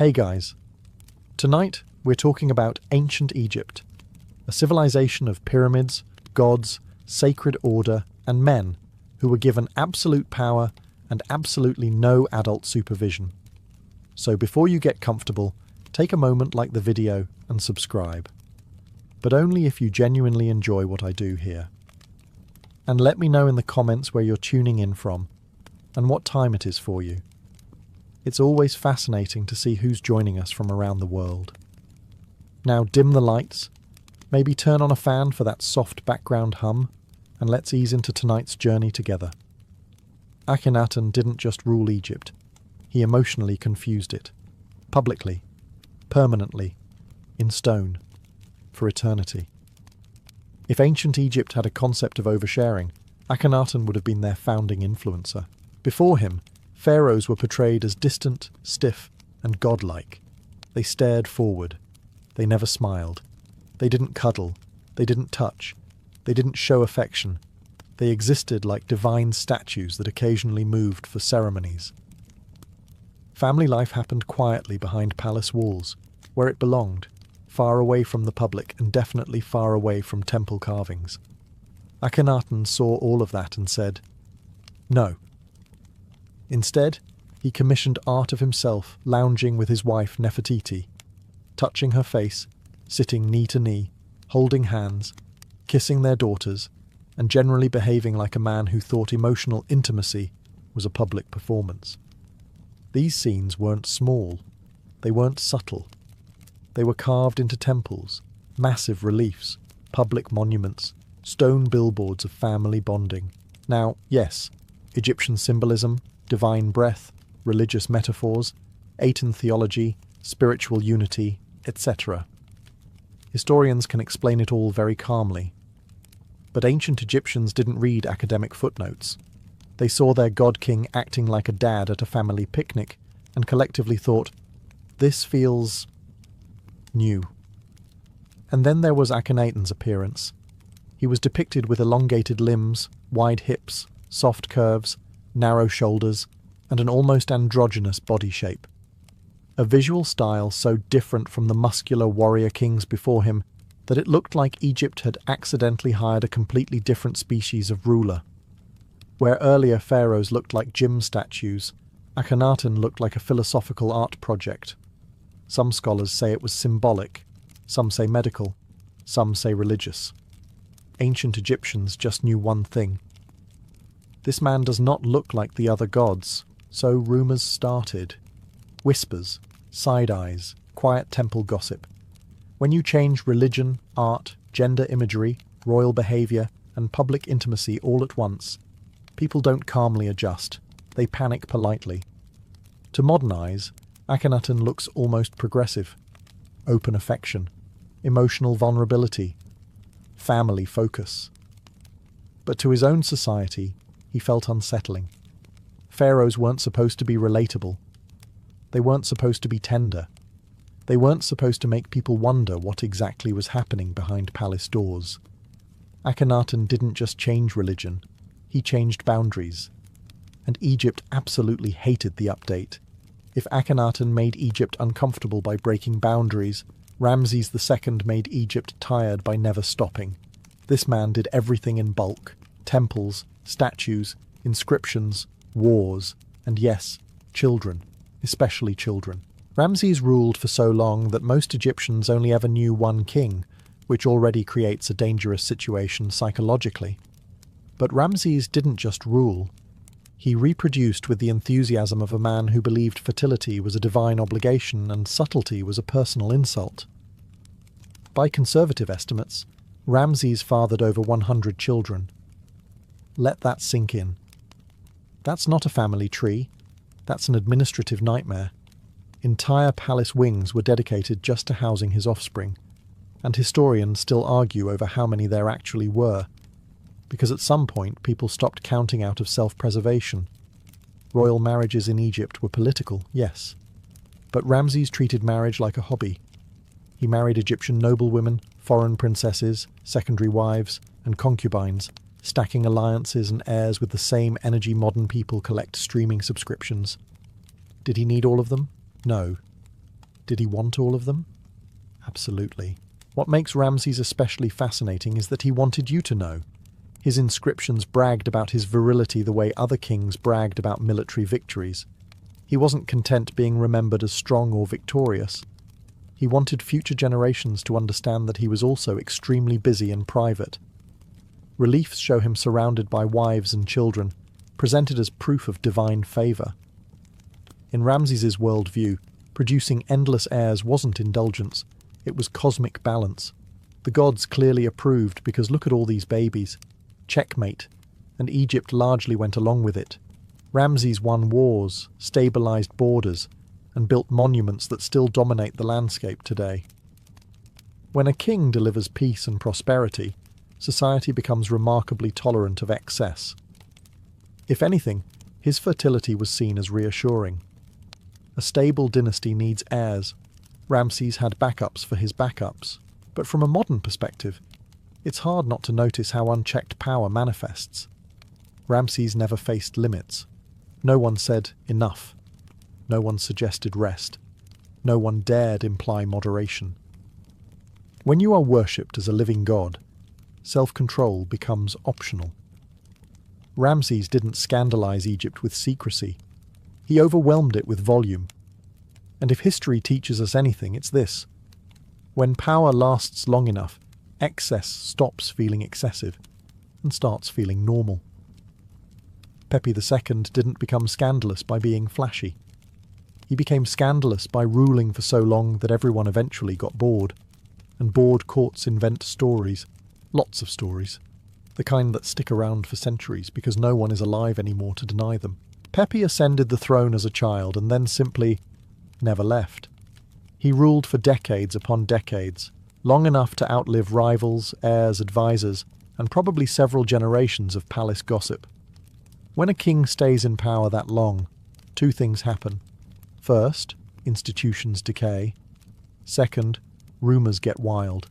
Hey guys, tonight we're talking about ancient Egypt, a civilization of pyramids, gods, sacred order, and men who were given absolute power and absolutely no adult supervision. So before you get comfortable, take a moment, like the video, and subscribe. But only if you genuinely enjoy what I do here. And let me know in the comments where you're tuning in from and what time it is for you. It's always fascinating to see who's joining us from around the world. Now dim the lights, maybe turn on a fan for that soft background hum, and let's ease into tonight's journey together. Akhenaten didn't just rule Egypt, he emotionally confused it. Publicly, permanently, in stone, for eternity. If ancient Egypt had a concept of oversharing, Akhenaten would have been their founding influencer. Before him, pharaohs were portrayed as distant, stiff, and godlike. They stared forward. They never smiled. They didn't cuddle. They didn't touch. They didn't show affection. They existed like divine statues that occasionally moved for ceremonies. Family life happened quietly behind palace walls, where it belonged, far away from the public and definitely far away from temple carvings. Akhenaten saw all of that and said, no. Instead, he commissioned art of himself lounging with his wife Nefertiti, touching her face, sitting knee to knee, holding hands, kissing their daughters, and generally behaving like a man who thought emotional intimacy was a public performance. These scenes weren't small, they weren't subtle. They were carved into temples, massive reliefs, public monuments, stone billboards of family bonding. Now, yes, Egyptian symbolism, divine breath, religious metaphors, Aten theology, spiritual unity, etc. Historians can explain it all very calmly. But ancient Egyptians didn't read academic footnotes. They saw their god-king acting like a dad at a family picnic and collectively thought, this feels new. And then there was Akhenaten's appearance. He was depicted with elongated limbs, wide hips, soft curves, narrow shoulders, and an almost androgynous body shape. A visual style so different from the muscular warrior kings before him that it looked like Egypt had accidentally hired a completely different species of ruler. Where earlier pharaohs looked like gym statues, Akhenaten looked like a philosophical art project. Some scholars say it was symbolic, some say medical, some say religious. Ancient Egyptians just knew one thing. This man does not look like the other gods, so rumours started. Whispers, side eyes, quiet temple gossip. When you change religion, art, gender imagery, royal behaviour, and public intimacy all at once, people don't calmly adjust, they panic politely. To modernise, Akhenaten looks almost progressive. Open affection, emotional vulnerability, family focus. But to his own society, he felt unsettling. Pharaohs weren't supposed to be relatable. They weren't supposed to be tender. They weren't supposed to make people wonder what exactly was happening behind palace doors. Akhenaten didn't just change religion, he changed boundaries. And Egypt absolutely hated the update. If Akhenaten made Egypt uncomfortable by breaking boundaries, Ramses II made Egypt tired by never stopping. This man did everything in bulk: temples, statues, inscriptions, wars, and yes, children, especially children. Ramses ruled for so long that most Egyptians only ever knew one king, which already creates a dangerous situation psychologically. But Ramses didn't just rule. He reproduced with the enthusiasm of a man who believed fertility was a divine obligation and subtlety was a personal insult. By conservative estimates, Ramses fathered over 100 children. Let that sink in. That's not a family tree. That's an administrative nightmare. Entire palace wings were dedicated just to housing his offspring, and historians still argue over how many there actually were, because at some point people stopped counting out of self-preservation. Royal marriages in Egypt were political, yes, but Ramses treated marriage like a hobby. He married Egyptian noblewomen, foreign princesses, secondary wives, and concubines, stacking alliances and heirs with the same energy modern people collect streaming subscriptions. Did he need all of them? No. Did he want all of them? Absolutely. What makes Ramses especially fascinating is that he wanted you to know. His inscriptions bragged about his virility the way other kings bragged about military victories. He wasn't content being remembered as strong or victorious. He wanted future generations to understand that he was also extremely busy and private. Reliefs show him surrounded by wives and children, presented as proof of divine favour. In Ramses's worldview, producing endless heirs wasn't indulgence, it was cosmic balance. The gods clearly approved because look at all these babies. Checkmate. And Egypt largely went along with it. Ramses won wars, stabilised borders, and built monuments that still dominate the landscape today. When a king delivers peace and prosperity, society becomes remarkably tolerant of excess. If anything, his fertility was seen as reassuring. A stable dynasty needs heirs. Ramses had backups for his backups. But from a modern perspective, it's hard not to notice how unchecked power manifests. Ramses never faced limits. No one said enough. No one suggested rest. No one dared imply moderation. When you are worshipped as a living god, self-control becomes optional. Ramses didn't scandalize Egypt with secrecy. He overwhelmed it with volume. And if history teaches us anything, it's this. When power lasts long enough, excess stops feeling excessive and starts feeling normal. Pepi II didn't become scandalous by being flashy. He became scandalous by ruling for so long that everyone eventually got bored. And bored courts invent stories. Lots of stories. The kind that stick around for centuries because no one is alive anymore to deny them. Pepi ascended the throne as a child and then simply never left. He ruled for decades upon decades, long enough to outlive rivals, heirs, advisors, and probably several generations of palace gossip. When a king stays in power that long, two things happen. First, institutions decay. Second, rumours get wild.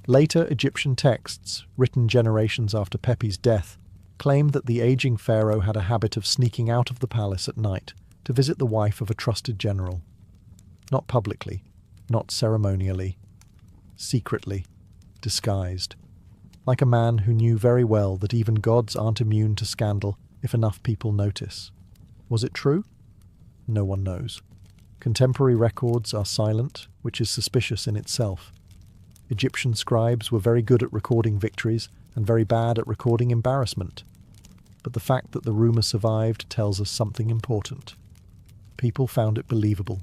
Later Egyptian texts, written generations after Pepi's death, claim that the aging pharaoh had a habit of sneaking out of the palace at night to visit the wife of a trusted general. Not publicly, not ceremonially, secretly, disguised. Like a man who knew very well that even gods aren't immune to scandal if enough people notice. Was it true? No one knows. Contemporary records are silent, which is suspicious in itself. Egyptian scribes were very good at recording victories and very bad at recording embarrassment. But the fact that the rumour survived tells us something important. People found it believable,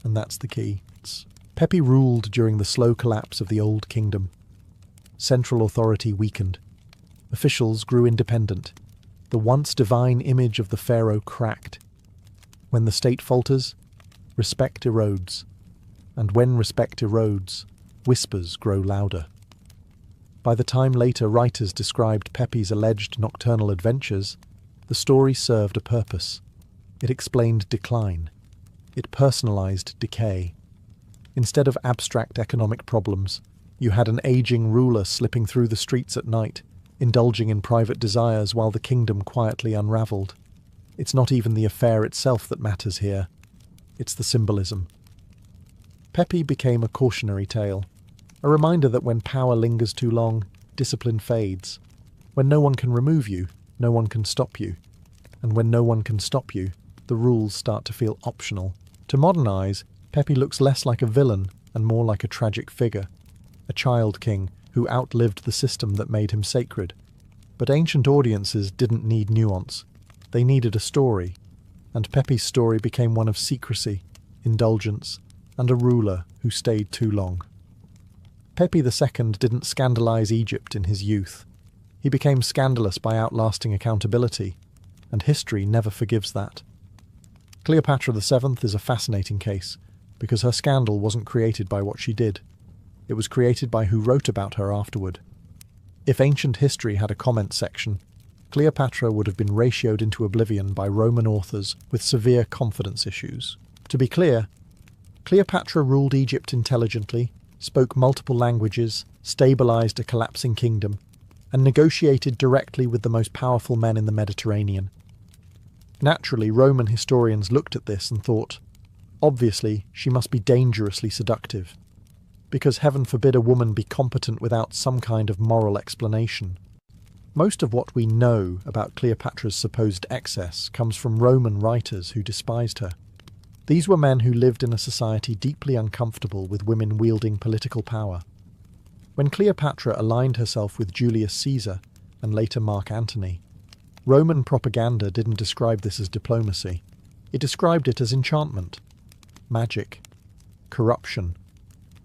and that's the key. Pepi ruled during the slow collapse of the Old Kingdom. Central authority weakened. Officials grew independent. The once divine image of the pharaoh cracked. When the state falters, respect erodes. And when respect erodes, whispers grow louder. By the time later writers described Pepi's alleged nocturnal adventures, the story served a purpose. It explained decline. It personalized decay. Instead of abstract economic problems, you had an aging ruler slipping through the streets at night, indulging in private desires while the kingdom quietly unraveled. It's not even the affair itself that matters here. It's the symbolism. Pepi became a cautionary tale, a reminder that when power lingers too long, discipline fades. When no one can remove you, no one can stop you. And when no one can stop you, the rules start to feel optional. To modern eyes, Pepi looks less like a villain and more like a tragic figure, a child king who outlived the system that made him sacred. But ancient audiences didn't need nuance. They needed a story, and Pepi's story became one of secrecy, indulgence, and a ruler who stayed too long. Pepi II didn't scandalize Egypt in his youth. He became scandalous by outlasting accountability, and history never forgives that. Cleopatra VII is a fascinating case, because her scandal wasn't created by what she did. It was created by who wrote about her afterward. If ancient history had a comment section, Cleopatra would have been ratioed into oblivion by Roman authors with severe confidence issues. To be clear, Cleopatra ruled Egypt intelligently, spoke multiple languages, stabilized a collapsing kingdom, and negotiated directly with the most powerful men in the Mediterranean. Naturally, Roman historians looked at this and thought, Obviously, she must be dangerously seductive, because heaven forbid a woman be competent without some kind of moral explanation. Most of what we know about Cleopatra's supposed excess comes from Roman writers who despised her. These were men who lived in a society deeply uncomfortable with women wielding political power. When Cleopatra aligned herself with Julius Caesar, and later Mark Antony, Roman propaganda didn't describe this as diplomacy. It described it as enchantment, magic, corruption,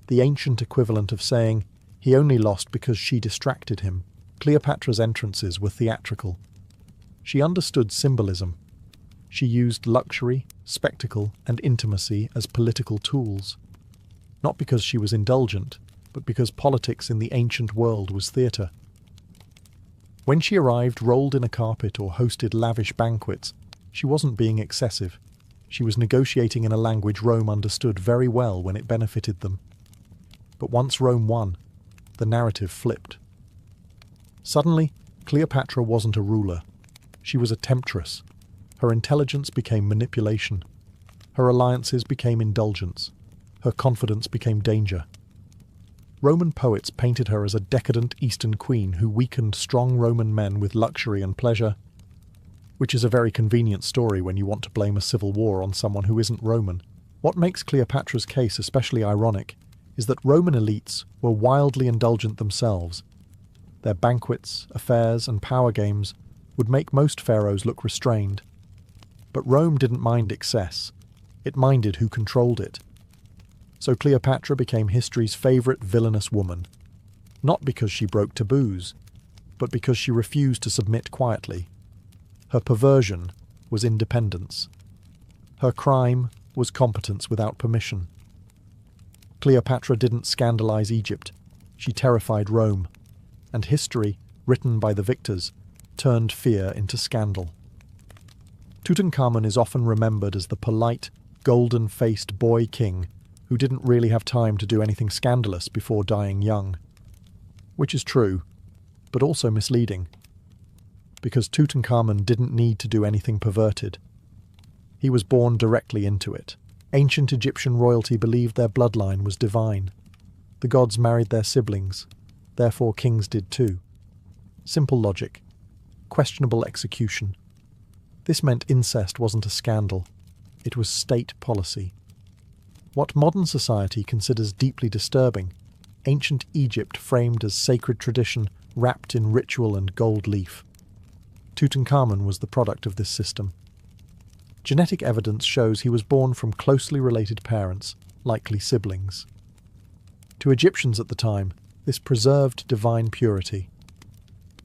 the ancient equivalent of saying he only lost because she distracted him. Cleopatra's entrances were theatrical. She understood symbolism. She used luxury, spectacle, and intimacy as political tools. Not because she was indulgent, but because politics in the ancient world was theatre. When she arrived rolled in a carpet or hosted lavish banquets, she wasn't being excessive. She was negotiating in a language Rome understood very well when it benefited them. But once Rome won, the narrative flipped. Suddenly, Cleopatra wasn't a ruler. She was a temptress. Her intelligence became manipulation. Her alliances became indulgence. Her confidence became danger. Roman poets painted her as a decadent Eastern queen who weakened strong Roman men with luxury and pleasure, which is a very convenient story when you want to blame a civil war on someone who isn't Roman. What makes Cleopatra's case especially ironic is that Roman elites were wildly indulgent themselves. Their banquets, affairs, and power games would make most pharaohs look restrained. But Rome didn't mind excess. It minded who controlled it. So Cleopatra became history's favourite villainous woman, not because she broke taboos, but because she refused to submit quietly. Her perversion was independence. Her crime was competence without permission. Cleopatra didn't scandalize Egypt. She terrified Rome. And history, written by the victors, turned fear into scandal. Tutankhamun is often remembered as the polite, golden-faced boy king who didn't really have time to do anything scandalous before dying young. Which is true, but also misleading, because Tutankhamun didn't need to do anything perverted. He was born directly into it. Ancient Egyptian royalty believed their bloodline was divine. The gods married their siblings. Therefore kings did too. Simple logic. Questionable execution. This meant incest wasn't a scandal. It was state policy. What modern society considers deeply disturbing, ancient Egypt framed as sacred tradition wrapped in ritual and gold leaf. Tutankhamun was the product of this system. Genetic evidence shows he was born from closely related parents, likely siblings. To Egyptians at the time, this preserved divine purity.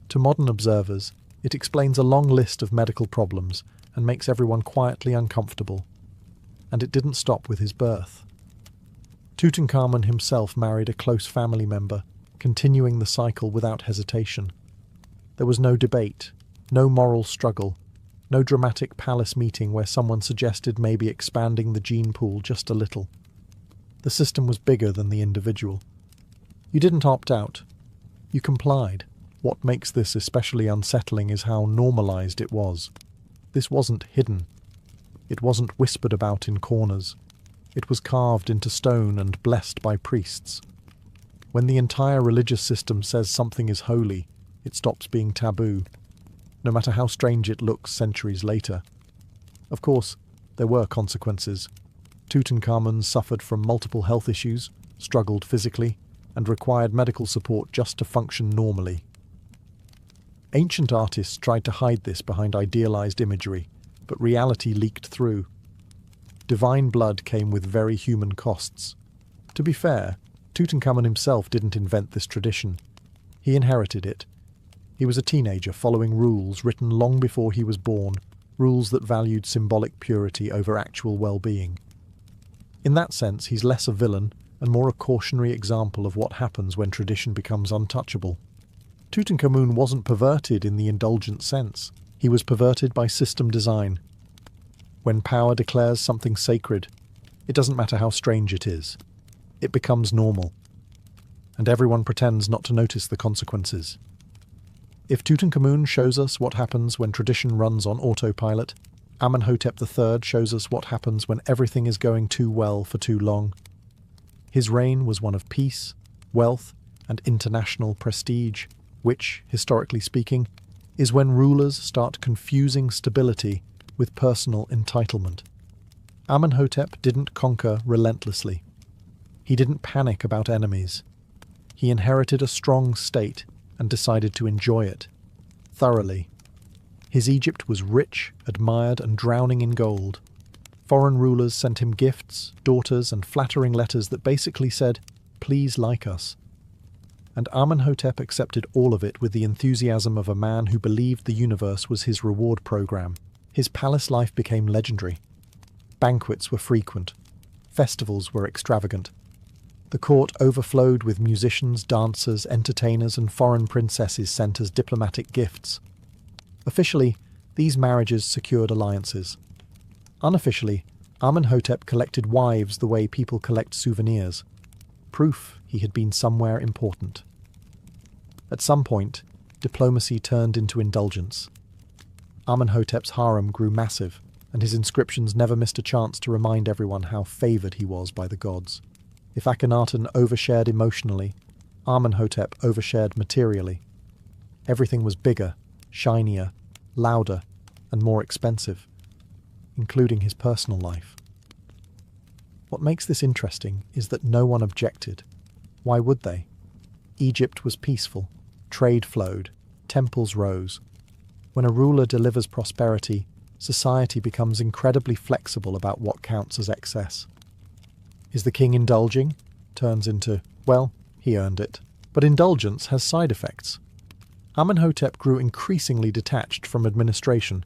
To modern observers, it explains a long list of medical problems and makes everyone quietly uncomfortable. And it didn't stop with his birth. Tutankhamun himself married a close family member, continuing the cycle without hesitation. There was no debate, no moral struggle, no dramatic palace meeting where someone suggested maybe expanding the gene pool just a little. The system was bigger than the individual. You didn't opt out. You complied. What makes this especially unsettling is how normalized it was. This wasn't hidden. It wasn't whispered about in corners. It was carved into stone and blessed by priests. When the entire religious system says something is holy, it stops being taboo, no matter how strange it looks centuries later. Of course, there were consequences. Tutankhamun suffered from multiple health issues, struggled physically, and required medical support just to function normally. Ancient artists tried to hide this behind idealized imagery, but reality leaked through. Divine blood came with very human costs. To be fair, Tutankhamun himself didn't invent this tradition. He inherited it. He was a teenager following rules written long before he was born, rules that valued symbolic purity over actual well-being. In that sense, he's less a villain and more a cautionary example of what happens when tradition becomes untouchable. Tutankhamun wasn't perverted in the indulgent sense. He was perverted by system design. When power declares something sacred, it doesn't matter how strange it is. It becomes normal. And everyone pretends not to notice the consequences. If Tutankhamun shows us what happens when tradition runs on autopilot, Amenhotep III shows us what happens when everything is going too well for too long. His reign was one of peace, wealth, and international prestige, which, historically speaking, is when rulers start confusing stability with personal entitlement. Amenhotep didn't conquer relentlessly. He didn't panic about enemies. He inherited a strong state and decided to enjoy it, thoroughly. His Egypt was rich, admired, and drowning in gold. Foreign rulers sent him gifts, daughters, and flattering letters that basically said, "Please like us." And Amenhotep accepted all of it with the enthusiasm of a man who believed the universe was his reward program. His palace life became legendary. Banquets were frequent. Festivals were extravagant. The court overflowed with musicians, dancers, entertainers, and foreign princesses sent as diplomatic gifts. Officially, these marriages secured alliances. Unofficially, Amenhotep collected wives the way people collect souvenirs. Proof he had been somewhere important. At some point, diplomacy turned into indulgence. Amenhotep's harem grew massive, and his inscriptions never missed a chance to remind everyone how favoured he was by the gods. If Akhenaten overshared emotionally, Amenhotep overshared materially. Everything was bigger, shinier, louder, and more expensive, including his personal life. What makes this interesting is that no one objected. Why would they? Egypt was peaceful, trade flowed, temples rose. When a ruler delivers prosperity, society becomes incredibly flexible about what counts as excess. Is the king indulging? Turns into, well, he earned it. But indulgence has side effects. Amenhotep grew increasingly detached from administration,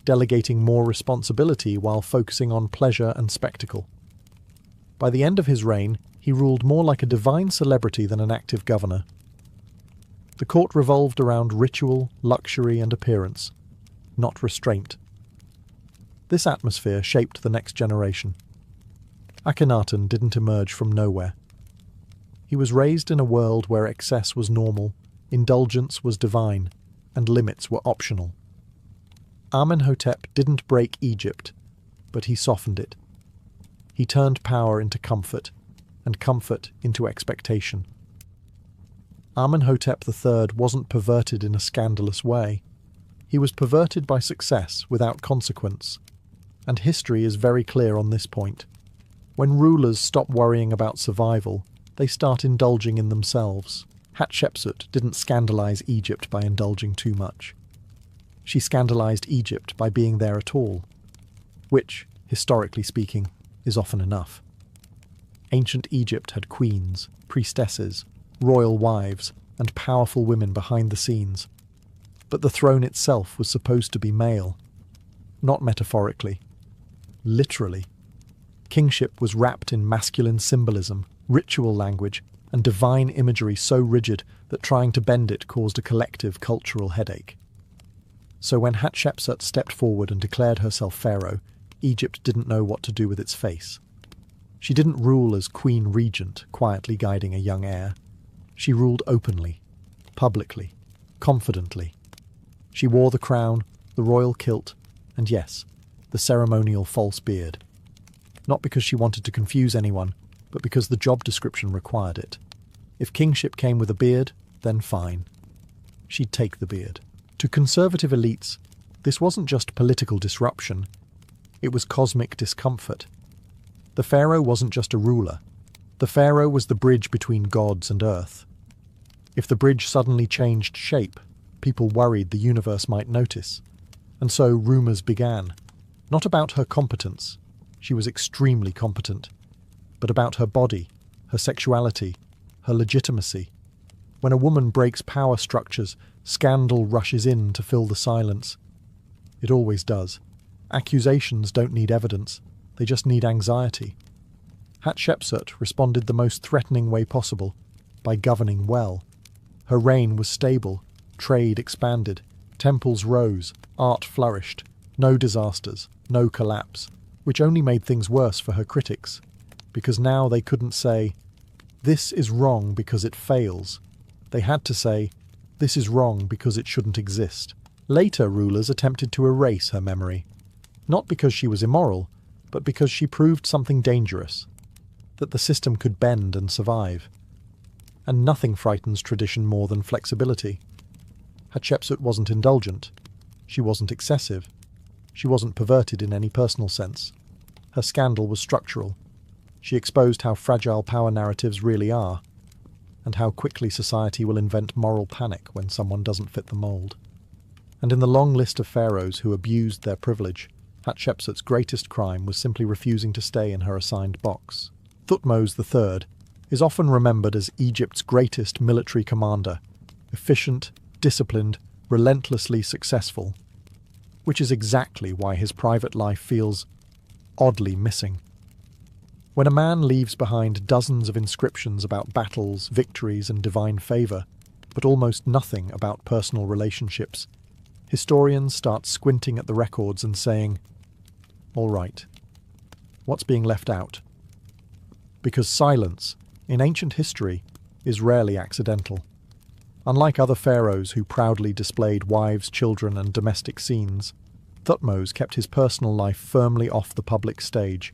delegating more responsibility while focusing on pleasure and spectacle. By the end of his reign, he ruled more like a divine celebrity than an active governor. The court revolved around ritual, luxury, and appearance, not restraint. This atmosphere shaped the next generation. Akhenaten didn't emerge from nowhere. He was raised in a world where excess was normal, indulgence was divine, and limits were optional. Amenhotep didn't break Egypt, but he softened it. He turned power into comfort, and comfort into expectation. Amenhotep III wasn't perverted in a scandalous way. He was perverted by success without consequence, and history is very clear on this point. When rulers stop worrying about survival, they start indulging in themselves. Hatshepsut didn't scandalize Egypt by indulging too much. She scandalized Egypt by being there at all, which, historically speaking, is often enough. Ancient Egypt had queens, priestesses, royal wives, and powerful women behind the scenes. But the throne itself was supposed to be male. Not metaphorically. Literally. Kingship was wrapped in masculine symbolism, ritual language, and divine imagery so rigid that trying to bend it caused a collective cultural headache. So when Hatshepsut stepped forward and declared herself pharaoh, Egypt didn't know what to do with its face. She didn't rule as queen regent, quietly guiding a young heir. She ruled openly, publicly, confidently. She wore the crown, the royal kilt, and yes, the ceremonial false beard. Not because she wanted to confuse anyone, but because the job description required it. If kingship came with a beard, then fine. She'd take the beard. To conservative elites, this wasn't just political disruption, it was cosmic discomfort. The pharaoh wasn't just a ruler. The pharaoh was the bridge between gods and earth. If the bridge suddenly changed shape, people worried the universe might notice. And so rumours began. Not about her competence. She was extremely competent. But about her body, her sexuality, her legitimacy. When a woman breaks power structures, scandal rushes in to fill the silence. It always does. Accusations don't need evidence. They just need anxiety. Hatshepsut responded the most threatening way possible, by governing well. Her reign was stable, trade expanded, temples rose, art flourished, no disasters, no collapse, which only made things worse for her critics, because now they couldn't say, "This is wrong because it fails." They had to say, "This is wrong because it shouldn't exist." Later rulers attempted to erase her memory. Not because she was immoral, but because she proved something dangerous, that the system could bend and survive. And nothing frightens tradition more than flexibility. Hatshepsut wasn't indulgent. She wasn't excessive. She wasn't perverted in any personal sense. Her scandal was structural. She exposed how fragile power narratives really are, and how quickly society will invent moral panic when someone doesn't fit the mould. And in the long list of pharaohs who abused their privilege, Hatshepsut's greatest crime was simply refusing to stay in her assigned box. Thutmose III is often remembered as Egypt's greatest military commander, efficient, disciplined, relentlessly successful, which is exactly why his private life feels oddly missing. When a man leaves behind dozens of inscriptions about battles, victories, and divine favour, but almost nothing about personal relationships, historians start squinting at the records and saying, "All right, what's being left out?" Because silence, in ancient history, is rarely accidental. Unlike other pharaohs who proudly displayed wives, children, and domestic scenes, Thutmose kept his personal life firmly off the public stage.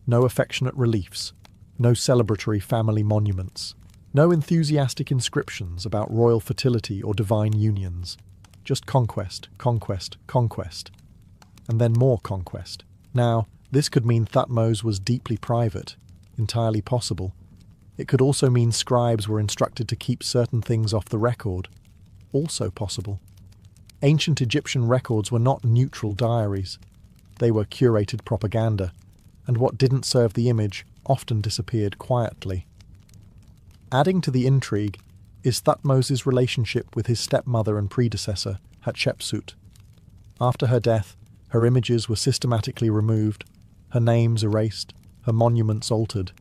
No affectionate reliefs, no celebratory family monuments, no enthusiastic inscriptions about royal fertility or divine unions. Just conquest, conquest, conquest. And then more conquest. Now, this could mean Thutmose was deeply private, entirely possible. It could also mean scribes were instructed to keep certain things off the record, also possible. Ancient Egyptian records were not neutral diaries. They were curated propaganda, and what didn't serve the image often disappeared quietly. Adding to the intrigue is Thutmose's relationship with his stepmother and predecessor, Hatshepsut. After her death, her images were systematically removed, her names erased, her monuments altered.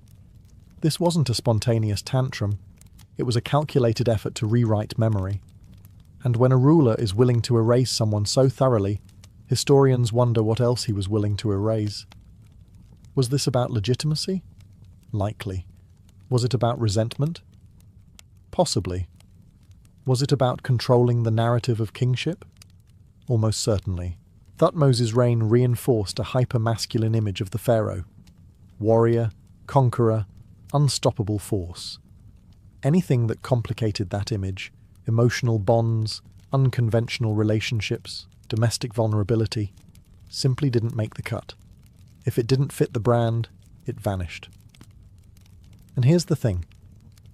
This wasn't a spontaneous tantrum, it was a calculated effort to rewrite memory. And when a ruler is willing to erase someone so thoroughly, historians wonder what else he was willing to erase. Was this about legitimacy? Likely. Was it about resentment? Possibly. Was it about controlling the narrative of kingship? Almost certainly. Thutmose's reign reinforced a hyper-masculine image of the pharaoh. Warrior, conqueror, unstoppable force. Anything that complicated that image, emotional bonds, unconventional relationships, domestic vulnerability, simply didn't make the cut. If it didn't fit the brand, it vanished. And here's the thing.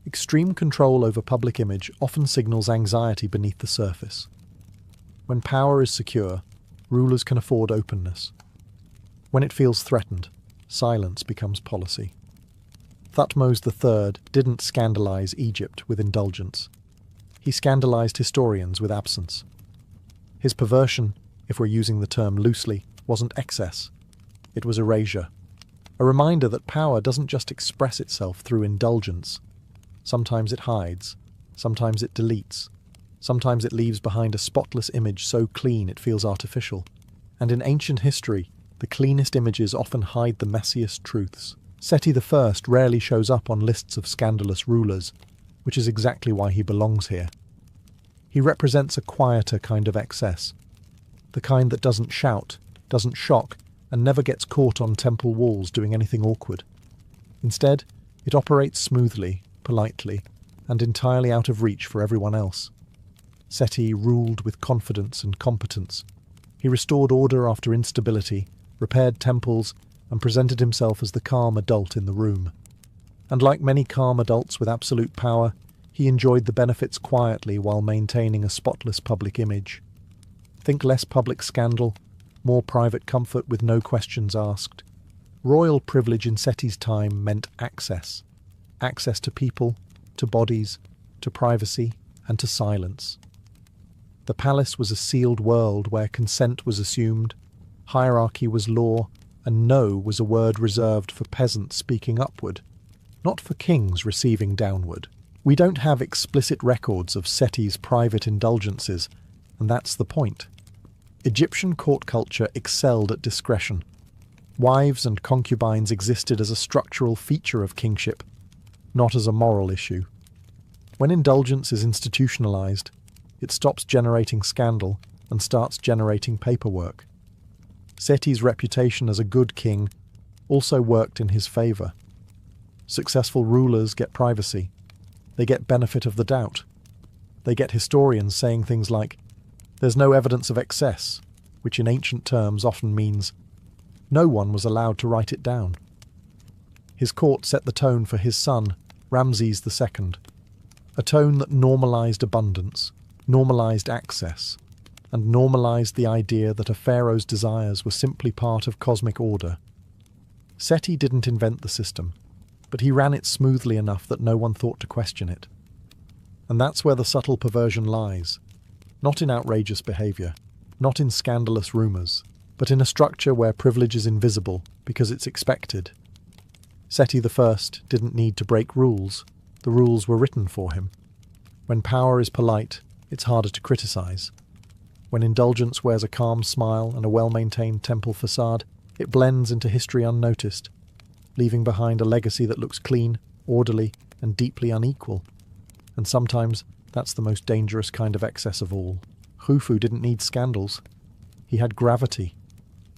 Extreme control over public image often signals anxiety beneath the surface. When power is secure, rulers can afford openness. When it feels threatened, silence becomes policy. Thutmose III didn't scandalize Egypt with indulgence. He scandalized historians with absence. His perversion, if we're using the term loosely, wasn't excess. It was erasure. A reminder that power doesn't just express itself through indulgence. Sometimes it hides. Sometimes it deletes. Sometimes it leaves behind a spotless image so clean it feels artificial. And in ancient history, the cleanest images often hide the messiest truths. Seti I rarely shows up on lists of scandalous rulers, which is exactly why he belongs here. He represents a quieter kind of excess, the kind that doesn't shout, doesn't shock, and never gets caught on temple walls doing anything awkward. Instead, it operates smoothly, politely, and entirely out of reach for everyone else. Seti ruled with confidence and competence. He restored order after instability, repaired temples, and presented himself as the calm adult in the room. And like many calm adults with absolute power, he enjoyed the benefits quietly while maintaining a spotless public image. Think less public scandal, more private comfort with no questions asked. Royal privilege in Seti's time meant access. Access to people, to bodies, to privacy, and to silence. The palace was a sealed world where consent was assumed, hierarchy was law, and no was a word reserved for peasants speaking upward, not for kings receiving downward. We don't have explicit records of Seti's private indulgences, and that's the point. Egyptian court culture excelled at discretion. Wives and concubines existed as a structural feature of kingship, not as a moral issue. When indulgence is institutionalized, it stops generating scandal and starts generating paperwork. Seti's reputation as a good king also worked in his favour. Successful rulers get privacy. They get benefit of the doubt. They get historians saying things like, "There's no evidence of excess," which in ancient terms often means no one was allowed to write it down. His court set the tone for his son, Ramses II, a tone that normalised abundance, normalised access, and normalised the idea that a pharaoh's desires were simply part of cosmic order. Seti didn't invent the system, but he ran it smoothly enough that no one thought to question it. And that's where the subtle perversion lies, not in outrageous behaviour, not in scandalous rumours, but in a structure where privilege is invisible because it's expected. Seti I didn't need to break rules. The rules were written for him. When power is polite, it's harder to criticise. When indulgence wears a calm smile and a well-maintained temple facade, it blends into history unnoticed, leaving behind a legacy that looks clean, orderly, and deeply unequal. And sometimes that's the most dangerous kind of excess of all. Khufu didn't need scandals. He had gravity,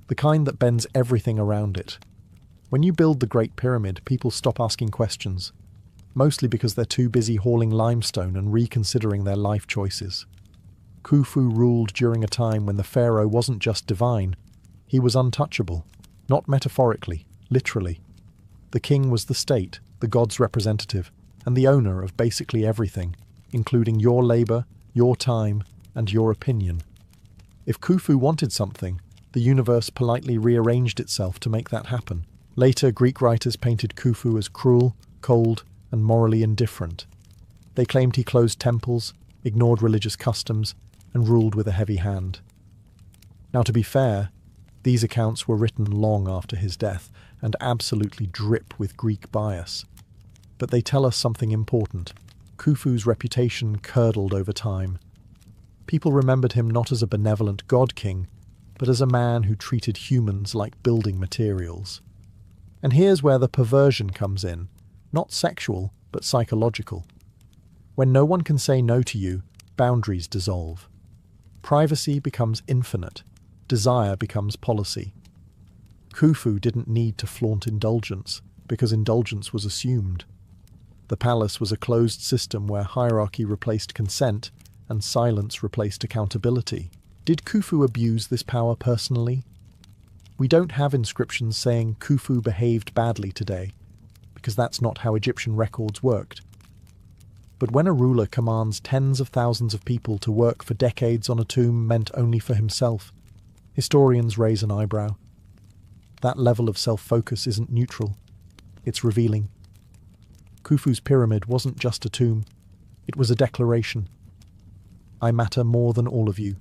the kind that bends everything around it. When you build the Great Pyramid, people stop asking questions, mostly because they're too busy hauling limestone and reconsidering their life choices. Khufu ruled during a time when the pharaoh wasn't just divine, he was untouchable, not metaphorically, literally. The king was the state, the god's representative, and the owner of basically everything, including your labour, your time, and your opinion. If Khufu wanted something, the universe politely rearranged itself to make that happen. Later, Greek writers painted Khufu as cruel, cold, and morally indifferent. They claimed he closed temples, ignored religious customs, and ruled with a heavy hand. Now, to be fair, these accounts were written long after his death and absolutely drip with Greek bias. But they tell us something important. Khufu's reputation curdled over time. People remembered him not as a benevolent god-king, but as a man who treated humans like building materials. And here's where the perversion comes in, not sexual, but psychological. When no one can say no to you, boundaries dissolve. Privacy becomes infinite. Desire becomes policy. Khufu didn't need to flaunt indulgence, because indulgence was assumed. The palace was a closed system where hierarchy replaced consent and silence replaced accountability. Did Khufu abuse this power personally? We don't have inscriptions saying Khufu behaved badly today, because that's not how Egyptian records worked. But when a ruler commands tens of thousands of people to work for decades on a tomb meant only for himself, historians raise an eyebrow. That level of self-focus isn't neutral, it's revealing. Khufu's pyramid wasn't just a tomb, it was a declaration. I matter more than all of you,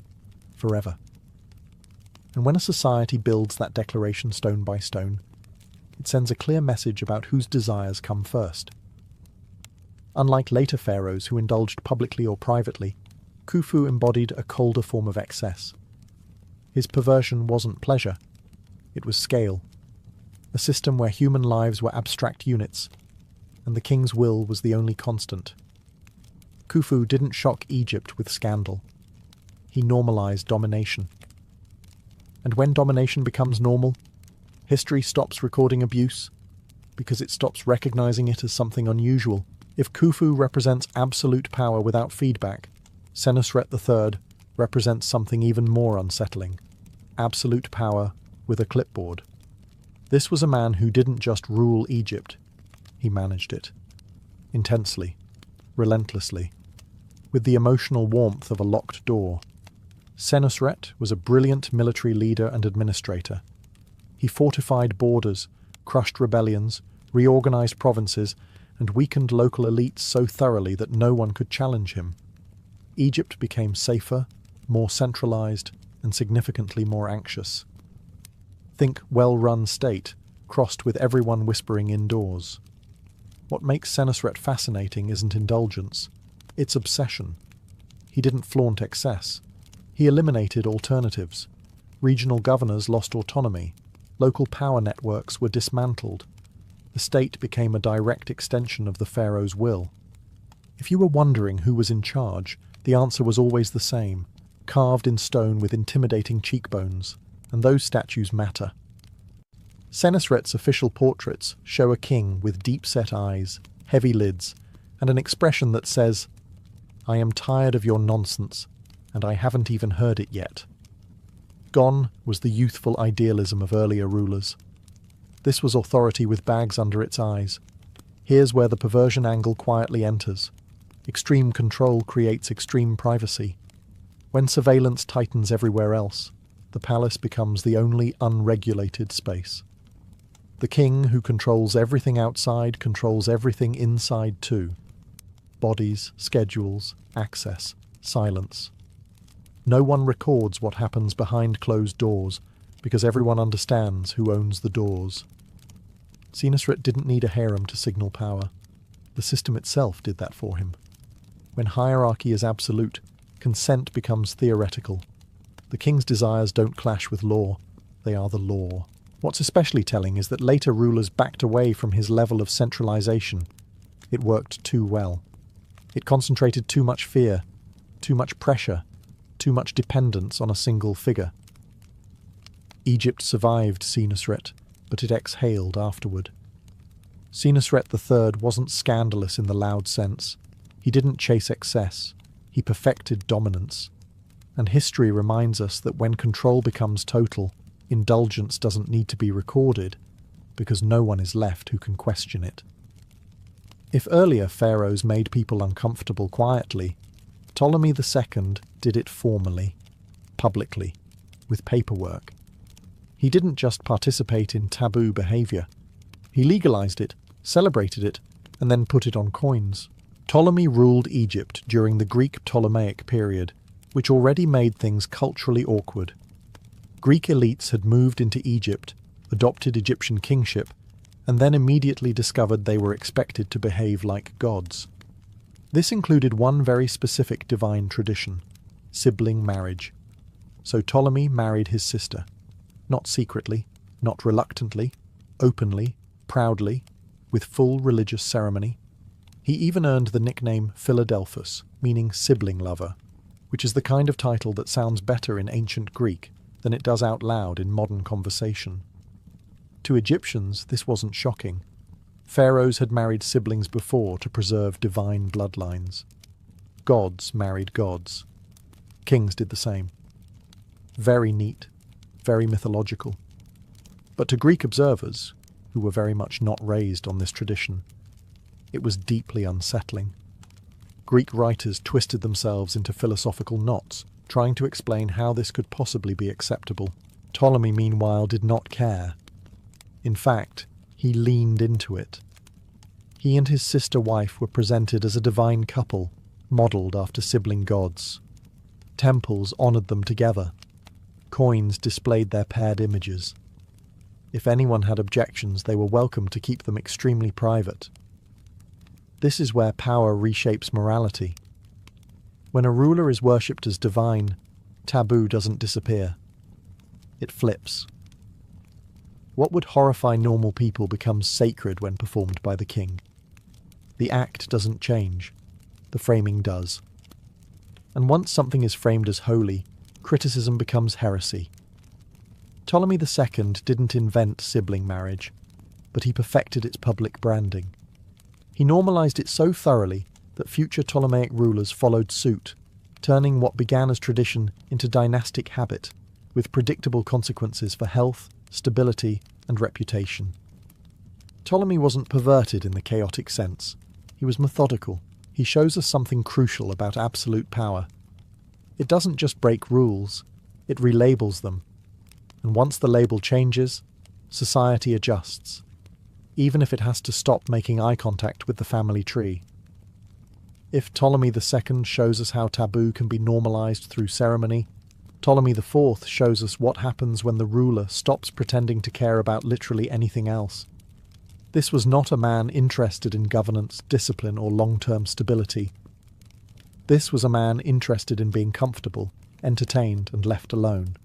forever. And when a society builds that declaration stone by stone, it sends a clear message about whose desires come first. Unlike later pharaohs who indulged publicly or privately, Khufu embodied a colder form of excess. His perversion wasn't pleasure, it was scale, a system where human lives were abstract units, and the king's will was the only constant. Khufu didn't shock Egypt with scandal. He normalized domination. And when domination becomes normal, history stops recording abuse, because it stops recognizing it as something unusual. If Khufu represents absolute power without feedback, Senusret III represents something even more unsettling: absolute power with a clipboard. This was a man who didn't just rule Egypt, he managed it. Intensely, relentlessly, with the emotional warmth of a locked door. Senusret was a brilliant military leader and administrator. He fortified borders, crushed rebellions, reorganized provinces, and weakened local elites so thoroughly that no one could challenge him. Egypt became safer, more centralized, and significantly more anxious. Think well-run state, crossed with everyone whispering indoors. What makes Senusret fascinating isn't indulgence, it's obsession. He didn't flaunt excess. He eliminated alternatives. Regional governors lost autonomy. Local power networks were dismantled. The state became a direct extension of the pharaoh's will. If you were wondering who was in charge, the answer was always the same, carved in stone with intimidating cheekbones: and those statues matter. Senusret's official portraits show a king with deep-set eyes, heavy lids, and an expression that says, "I am tired of your nonsense, and I haven't even heard it yet." Gone was the youthful idealism of earlier rulers. This was authority with bags under its eyes. Here's where the perversion angle quietly enters. Extreme control creates extreme privacy. When surveillance tightens everywhere else, the palace becomes the only unregulated space. The king who controls everything outside controls everything inside too. Bodies, schedules, access, silence. No one records what happens behind closed doors because everyone understands who owns the doors. Senusret didn't need a harem to signal power. The system itself did that for him. When hierarchy is absolute, consent becomes theoretical. The king's desires don't clash with law, they are the law. What's especially telling is that later rulers backed away from his level of centralization. It worked too well. It concentrated too much fear, too much pressure, too much dependence on a single figure. Egypt survived Senusret, but it exhaled afterward. Senusret III wasn't scandalous in the loud sense. He didn't chase excess. He perfected dominance. And history reminds us that when control becomes total, indulgence doesn't need to be recorded, because no one is left who can question it. If earlier pharaohs made people uncomfortable quietly, Ptolemy II did it formally, publicly, with paperwork. He didn't just participate in taboo behavior. He legalized it, celebrated it, and then put it on coins. Ptolemy ruled Egypt during the Greek Ptolemaic period, which already made things culturally awkward. Greek elites had moved into Egypt, adopted Egyptian kingship, and then immediately discovered they were expected to behave like gods. This included one very specific divine tradition, sibling marriage. So Ptolemy married his sister. Not secretly, not reluctantly, openly, proudly, with full religious ceremony. He even earned the nickname Philadelphus, meaning sibling lover, which is the kind of title that sounds better in ancient Greek than it does out loud in modern conversation. To Egyptians, this wasn't shocking. Pharaohs had married siblings before to preserve divine bloodlines. Gods married gods. Kings did the same. Very neat, very mythological. But to Greek observers, who were very much not raised on this tradition, it was deeply unsettling. Greek writers twisted themselves into philosophical knots, trying to explain how this could possibly be acceptable. Ptolemy, meanwhile, did not care. In fact, he leaned into it. He and his sister-wife were presented as a divine couple, modelled after sibling gods. Temples honoured them together. Coins displayed their paired images. If anyone had objections, they were welcome to keep them extremely private. This is where power reshapes morality. When a ruler is worshipped as divine, taboo doesn't disappear. It flips. What would horrify normal people becomes sacred when performed by the king. The act doesn't change. The framing does. And once something is framed as holy, criticism becomes heresy. Ptolemy II didn't invent sibling marriage, but he perfected its public branding. He normalized it so thoroughly that future Ptolemaic rulers followed suit, turning what began as tradition into dynastic habit, with predictable consequences for health, stability, and reputation. Ptolemy wasn't perverted in the chaotic sense. He was methodical. He shows us something crucial about absolute power. It doesn't just break rules, it relabels them. And once the label changes, society adjusts, even if it has to stop making eye contact with the family tree. If Ptolemy II shows us how taboo can be normalized through ceremony, Ptolemy IV shows us what happens when the ruler stops pretending to care about literally anything else. This was not a man interested in governance, discipline, or long-term stability. This was a man interested in being comfortable, entertained, and left alone.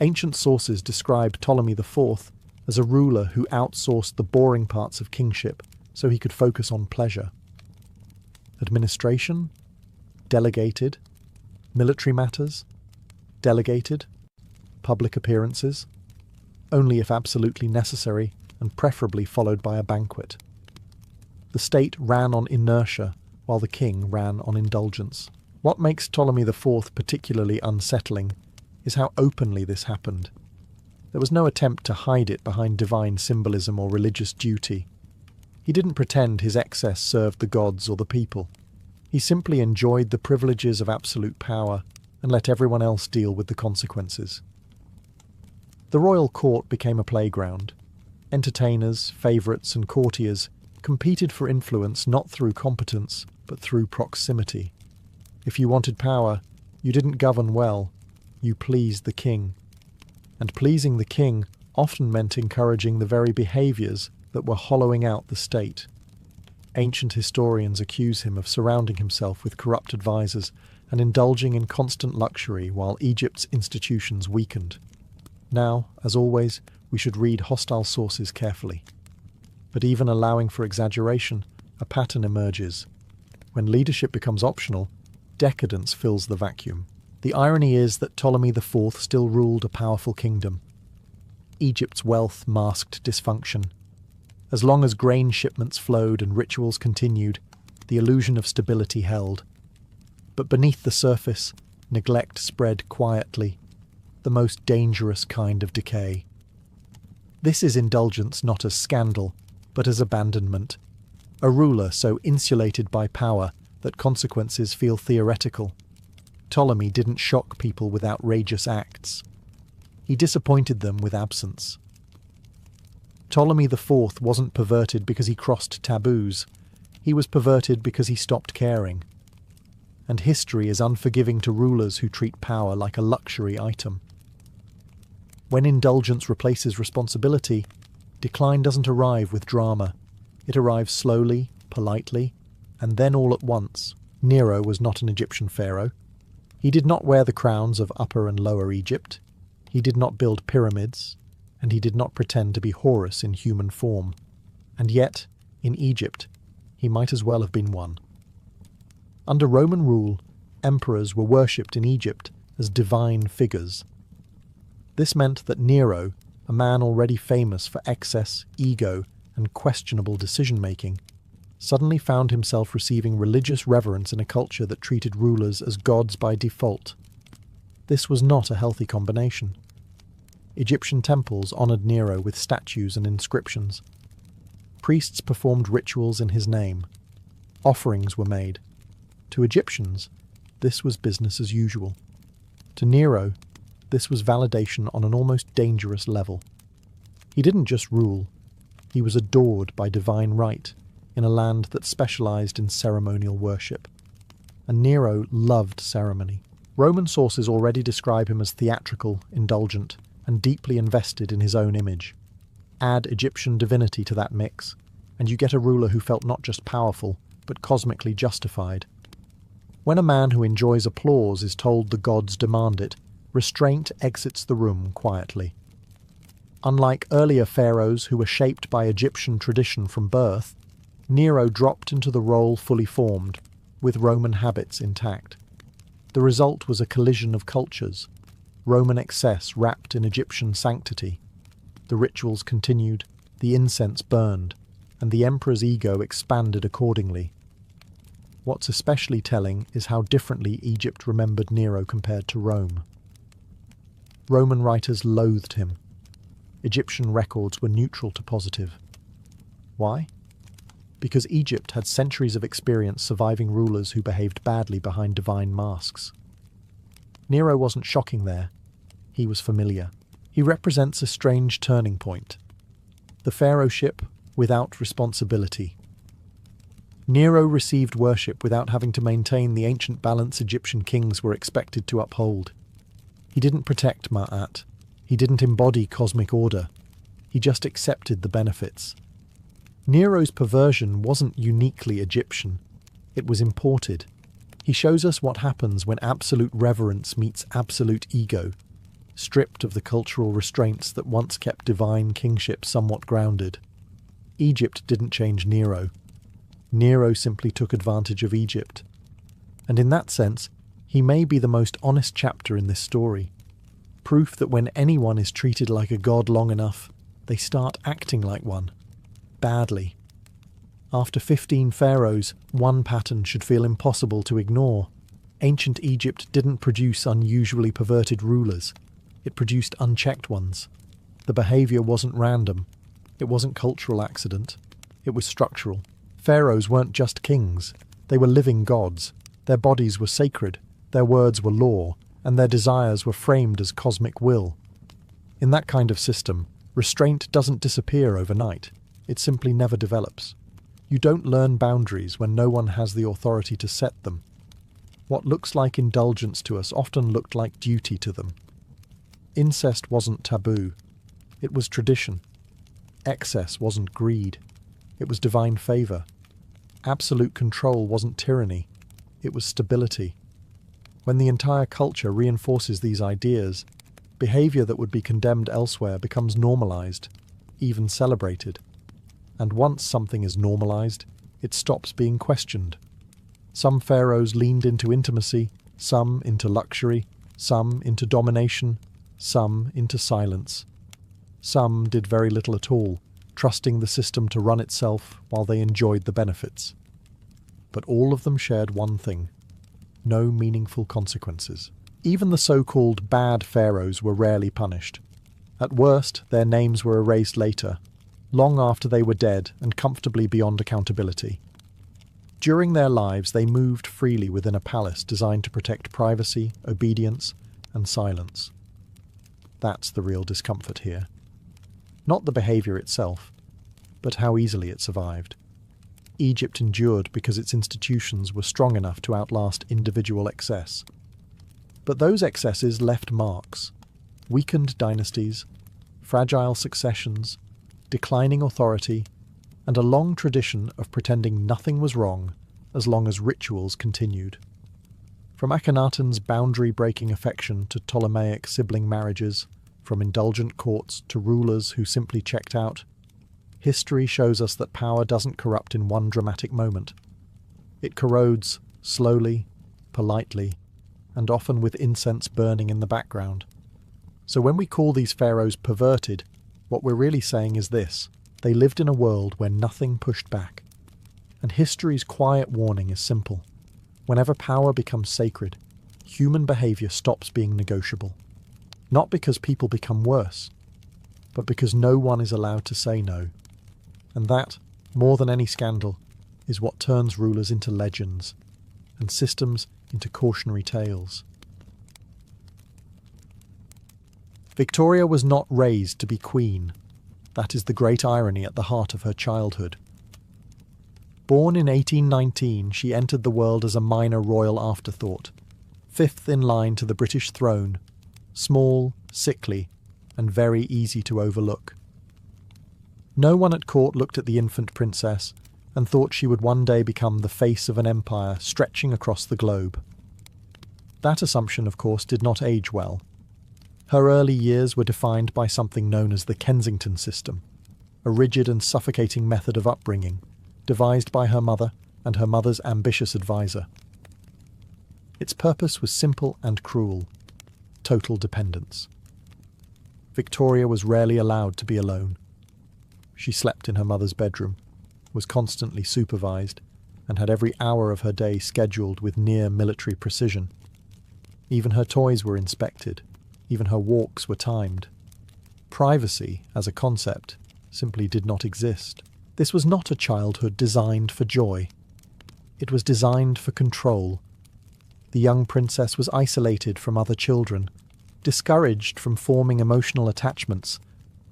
Ancient sources describe Ptolemy IV as a ruler who outsourced the boring parts of kingship so he could focus on pleasure. Administration? Delegated. Military matters? Delegated. public appearances, only if absolutely necessary and preferably followed by a banquet. The state ran on inertia while the king ran on indulgence. What makes Ptolemy IV particularly unsettling is how openly this happened. There was no attempt to hide it behind divine symbolism or religious duty. He didn't pretend his excess served the gods or the people. He simply enjoyed the privileges of absolute power and let everyone else deal with the consequences. The royal court became a playground. Entertainers, favourites and courtiers competed for influence not through competence, but through proximity. If you wanted power, you didn't govern well, you pleased the king. And pleasing the king often meant encouraging the very behaviours that were hollowing out the state. Ancient historians accuse him of surrounding himself with corrupt advisors and indulging in constant luxury while Egypt's institutions weakened. Now, as always, we should read hostile sources carefully. But even allowing for exaggeration, a pattern emerges. When leadership becomes optional, decadence fills the vacuum. The irony is that Ptolemy IV still ruled a powerful kingdom. Egypt's wealth masked dysfunction. As long as grain shipments flowed and rituals continued, the illusion of stability held. But beneath the surface, neglect spread quietly, the most dangerous kind of decay. This is indulgence not as scandal, but as abandonment. A ruler so insulated by power that consequences feel theoretical. Ptolemy didn't shock people with outrageous acts. He disappointed them with absence. Ptolemy IV wasn't perverted because he crossed taboos. He was perverted because he stopped caring. And history is unforgiving to rulers who treat power like a luxury item. When indulgence replaces responsibility, decline doesn't arrive with drama. It arrives slowly, politely, and then all at once. Nero was not an Egyptian pharaoh. He did not wear the crowns of Upper and Lower Egypt. He did not build pyramids, and he did not pretend to be Horus in human form. And yet, in Egypt, he might as well have been one. Under Roman rule, emperors were worshipped in Egypt as divine figures. This meant that Nero, a man already famous for excess, ego, and questionable decision-making, suddenly found himself receiving religious reverence in a culture that treated rulers as gods by default. This was not a healthy combination. Egyptian temples honoured Nero with statues and inscriptions. Priests performed rituals in his name. Offerings were made. To Egyptians, this was business as usual. To Nero, this was validation on an almost dangerous level. He didn't just rule, he was adored by divine right in a land that specialized in ceremonial worship. And Nero loved ceremony. Roman sources already describe him as theatrical, indulgent, and deeply invested in his own image. Add Egyptian divinity to that mix, and you get a ruler who felt not just powerful, but cosmically justified. When a man who enjoys applause is told the gods demand it, restraint exits the room quietly. Unlike earlier pharaohs who were shaped by Egyptian tradition from birth, Nero dropped into the role fully formed, with Roman habits intact. The result was a collision of cultures, Roman excess wrapped in Egyptian sanctity. The rituals continued, the incense burned, and the emperor's ego expanded accordingly. What's especially telling is how differently Egypt remembered Nero compared to Rome. Roman writers loathed him. Egyptian records were neutral to positive. Why? Because Egypt had centuries of experience surviving rulers who behaved badly behind divine masks. Nero wasn't shocking there. He was familiar. He represents a strange turning point. The pharaohship without responsibility. Nero received worship without having to maintain the ancient balance Egyptian kings were expected to uphold. He didn't protect Ma'at. He didn't embody cosmic order. He just accepted the benefits. Nero's perversion wasn't uniquely Egyptian. It was imported. He shows us what happens when absolute reverence meets absolute ego, stripped of the cultural restraints that once kept divine kingship somewhat grounded. Egypt didn't change Nero. Nero simply took advantage of Egypt. And in that sense, he may be the most honest chapter in this story. Proof that when anyone is treated like a god long enough, they start acting like one. Badly. After 15 pharaohs, one pattern should feel impossible to ignore. Ancient Egypt didn't produce unusually perverted rulers. It produced unchecked ones. The behaviour wasn't random. It wasn't cultural accident. It was structural. Pharaohs weren't just kings. They were living gods. Their bodies were sacred. Their words were law. And their desires were framed as cosmic will. In that kind of system, restraint doesn't disappear overnight. It simply never develops. You don't learn boundaries when no one has the authority to set them. What looks like indulgence to us often looked like duty to them. Incest wasn't taboo. It was tradition. Excess wasn't greed. It was divine favour. Absolute control wasn't tyranny. It was stability. When the entire culture reinforces these ideas, behaviour that would be condemned elsewhere becomes normalised, even celebrated. And once something is normalised, it stops being questioned. Some pharaohs leaned into intimacy, some into luxury, some into domination, some into silence. Some did very little at all, trusting the system to run itself while they enjoyed the benefits. But all of them shared one thing: no meaningful consequences. Even the so-called bad pharaohs were rarely punished. At worst, their names were erased later, long after they were dead and comfortably beyond accountability. During their lives, they moved freely within a palace designed to protect privacy, obedience, and silence. That's the real discomfort here. Not the behaviour itself, but how easily it survived. Egypt endured because its institutions were strong enough to outlast individual excess. But those excesses left marks: weakened dynasties, fragile successions, declining authority, and a long tradition of pretending nothing was wrong as long as rituals continued. From Akhenaten's boundary-breaking affection to Ptolemaic sibling marriages, from indulgent courts to rulers who simply checked out, history shows us that power doesn't corrupt in one dramatic moment. It corrodes slowly, politely, and often with incense burning in the background. So when we call these pharaohs perverted, what we're really saying is this: they lived in a world where nothing pushed back. And history's quiet warning is simple. Whenever power becomes sacred, human behaviour stops being negotiable. Not because people become worse, but because no one is allowed to say no. And that, more than any scandal, is what turns rulers into legends, and systems into cautionary tales. Victoria was not raised to be queen. That is the great irony at the heart of her childhood. Born in 1819, she entered the world as a minor royal afterthought, fifth in line to the British throne, small, sickly, and very easy to overlook. No one at court looked at the infant princess and thought she would one day become the face of an empire stretching across the globe. That assumption, of course, did not age well. Her early years were defined by something known as the Kensington system, a rigid and suffocating method of upbringing, devised by her mother and her mother's ambitious advisor. Its purpose was simple and cruel: total dependence. Victoria was rarely allowed to be alone. She slept in her mother's bedroom, was constantly supervised, and had every hour of her day scheduled with near military precision. Even her toys were inspected. Even her walks were timed. Privacy, as a concept, simply did not exist. This was not a childhood designed for joy. It was designed for control. The young princess was isolated from other children, discouraged from forming emotional attachments,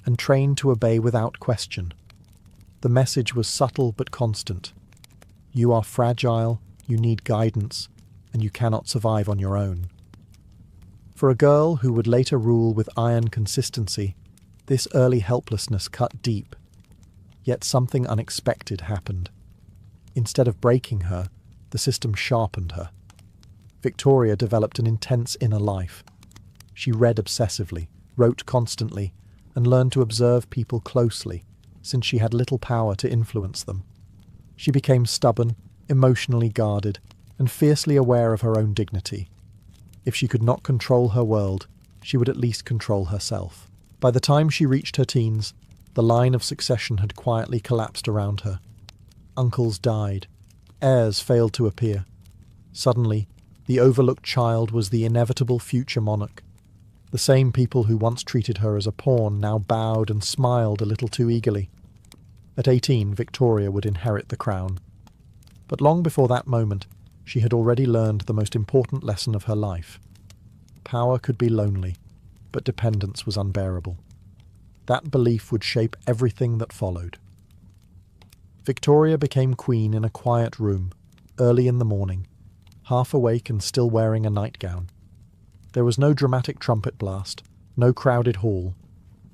and trained to obey without question. The message was subtle but constant. You are fragile, you need guidance, and you cannot survive on your own. For a girl who would later rule with iron consistency, this early helplessness cut deep. Yet something unexpected happened. Instead of breaking her, the system sharpened her. Victoria developed an intense inner life. She read obsessively, wrote constantly, and learned to observe people closely, since she had little power to influence them. She became stubborn, emotionally guarded, and fiercely aware of her own dignity. If she could not control her world, she would at least control herself. By the time she reached her teens, the line of succession had quietly collapsed around her. Uncles died. Heirs failed to appear. Suddenly, the overlooked child was the inevitable future monarch. The same people who once treated her as a pawn now bowed and smiled a little too eagerly. At 18, Victoria would inherit the crown. But long before that moment, she had already learned the most important lesson of her life. Power could be lonely, but dependence was unbearable. That belief would shape everything that followed. Victoria became queen in a quiet room, early in the morning, half awake and still wearing a nightgown. There was no dramatic trumpet blast, no crowded hall,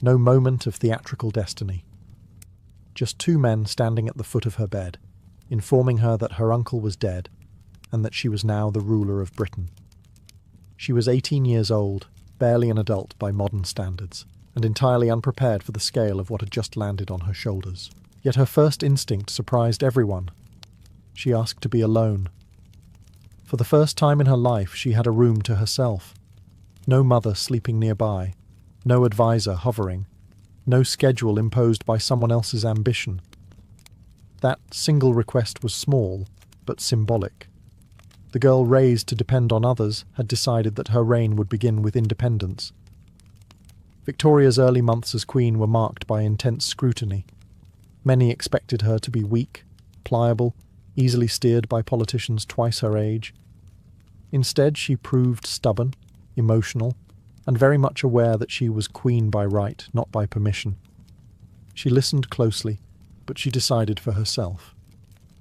no moment of theatrical destiny. Just two men standing at the foot of her bed, informing her that her uncle was dead, and that she was now the ruler of Britain. She was 18 years old, barely an adult by modern standards, and entirely unprepared for the scale of what had just landed on her shoulders. Yet her first instinct surprised everyone. She asked to be alone. For the first time in her life, she had a room to herself. No mother sleeping nearby, no advisor hovering, no schedule imposed by someone else's ambition. That single request was small, but symbolic. The girl raised to depend on others had decided that her reign would begin with independence. Victoria's early months as queen were marked by intense scrutiny. Many expected her to be weak, pliable, easily steered by politicians twice her age. Instead, she proved stubborn, emotional, and very much aware that she was queen by right, not by permission. She listened closely, but she decided for herself.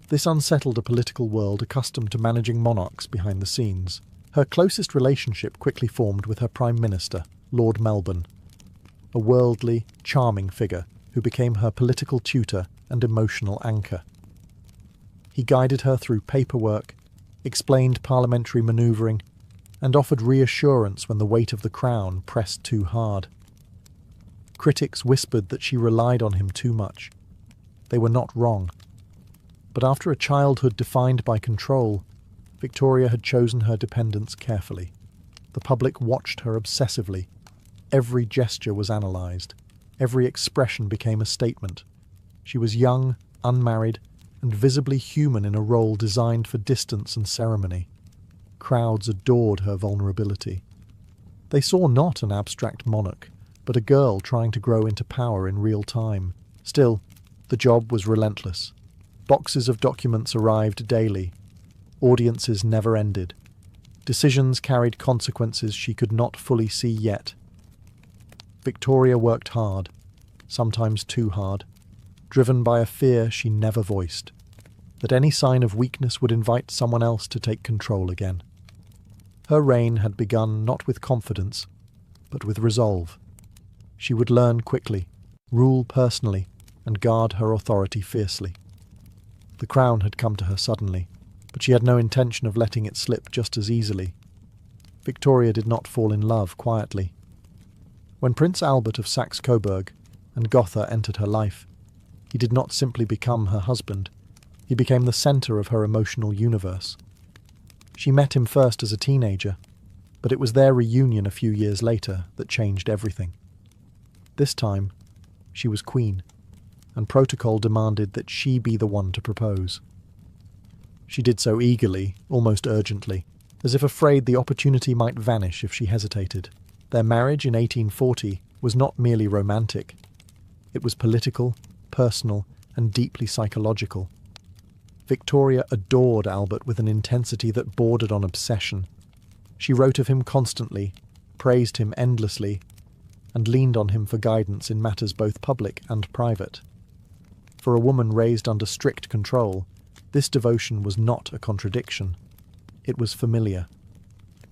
This unsettled a political world accustomed to managing monarchs behind the scenes. Her closest relationship quickly formed with her Prime Minister, Lord Melbourne, a worldly, charming figure who became her political tutor and emotional anchor. He guided her through paperwork, explained parliamentary manoeuvring, and offered reassurance when the weight of the crown pressed too hard. Critics whispered that she relied on him too much. They were not wrong. But after a childhood defined by control, Victoria had chosen her dependence carefully. The public watched her obsessively. Every gesture was analysed. Every expression became a statement. She was young, unmarried, and visibly human in a role designed for distance and ceremony. Crowds adored her vulnerability. They saw not an abstract monarch, but a girl trying to grow into power in real time. Still, the job was relentless. Boxes of documents arrived daily. Audiences never ended. Decisions carried consequences she could not fully see yet. Victoria worked hard, sometimes too hard, driven by a fear she never voiced, that any sign of weakness would invite someone else to take control again. Her reign had begun not with confidence, but with resolve. She would learn quickly, rule personally, and guard her authority fiercely. The crown had come to her suddenly, but she had no intention of letting it slip just as easily. Victoria did not fall in love quietly. When Prince Albert of Saxe-Coburg and Gotha entered her life, he did not simply become her husband, he became the centre of her emotional universe. She met him first as a teenager, but it was their reunion a few years later that changed everything. This time, she was queen, and protocol demanded that she be the one to propose. She did so eagerly, almost urgently, as if afraid the opportunity might vanish if she hesitated. Their marriage in 1840 was not merely romantic. It was political, personal, and deeply psychological. Victoria adored Albert with an intensity that bordered on obsession. She wrote of him constantly, praised him endlessly, and leaned on him for guidance in matters both public and private. For a woman raised under strict control, this devotion was not a contradiction. It was familiar.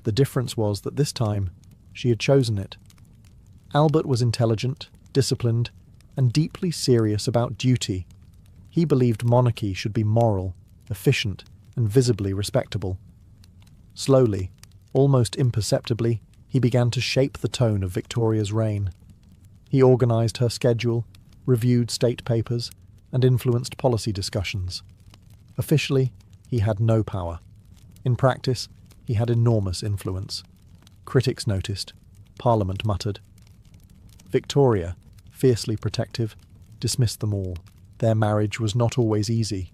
The difference was that this time, she had chosen it. Albert was intelligent, disciplined, and deeply serious about duty. He believed monarchy should be moral, efficient, and visibly respectable. Slowly, almost imperceptibly, he began to shape the tone of Victoria's reign. He organised her schedule, reviewed state papers, and influenced policy discussions. Officially, he had no power. In practice, he had enormous influence. Critics noticed. Parliament muttered. Victoria, fiercely protective, dismissed them all. Their marriage was not always easy.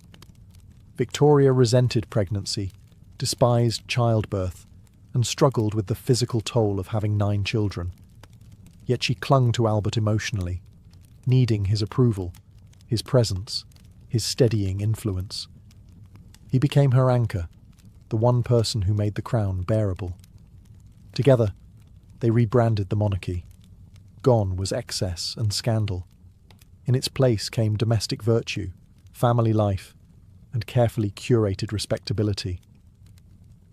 Victoria resented pregnancy, despised childbirth, and struggled with the physical toll of having 9 children. Yet she clung to Albert emotionally, needing his approval, his presence, his steadying influence. He became her anchor, the one person who made the crown bearable. Together, they rebranded the monarchy. Gone was excess and scandal. In its place came domestic virtue, family life, and carefully curated respectability.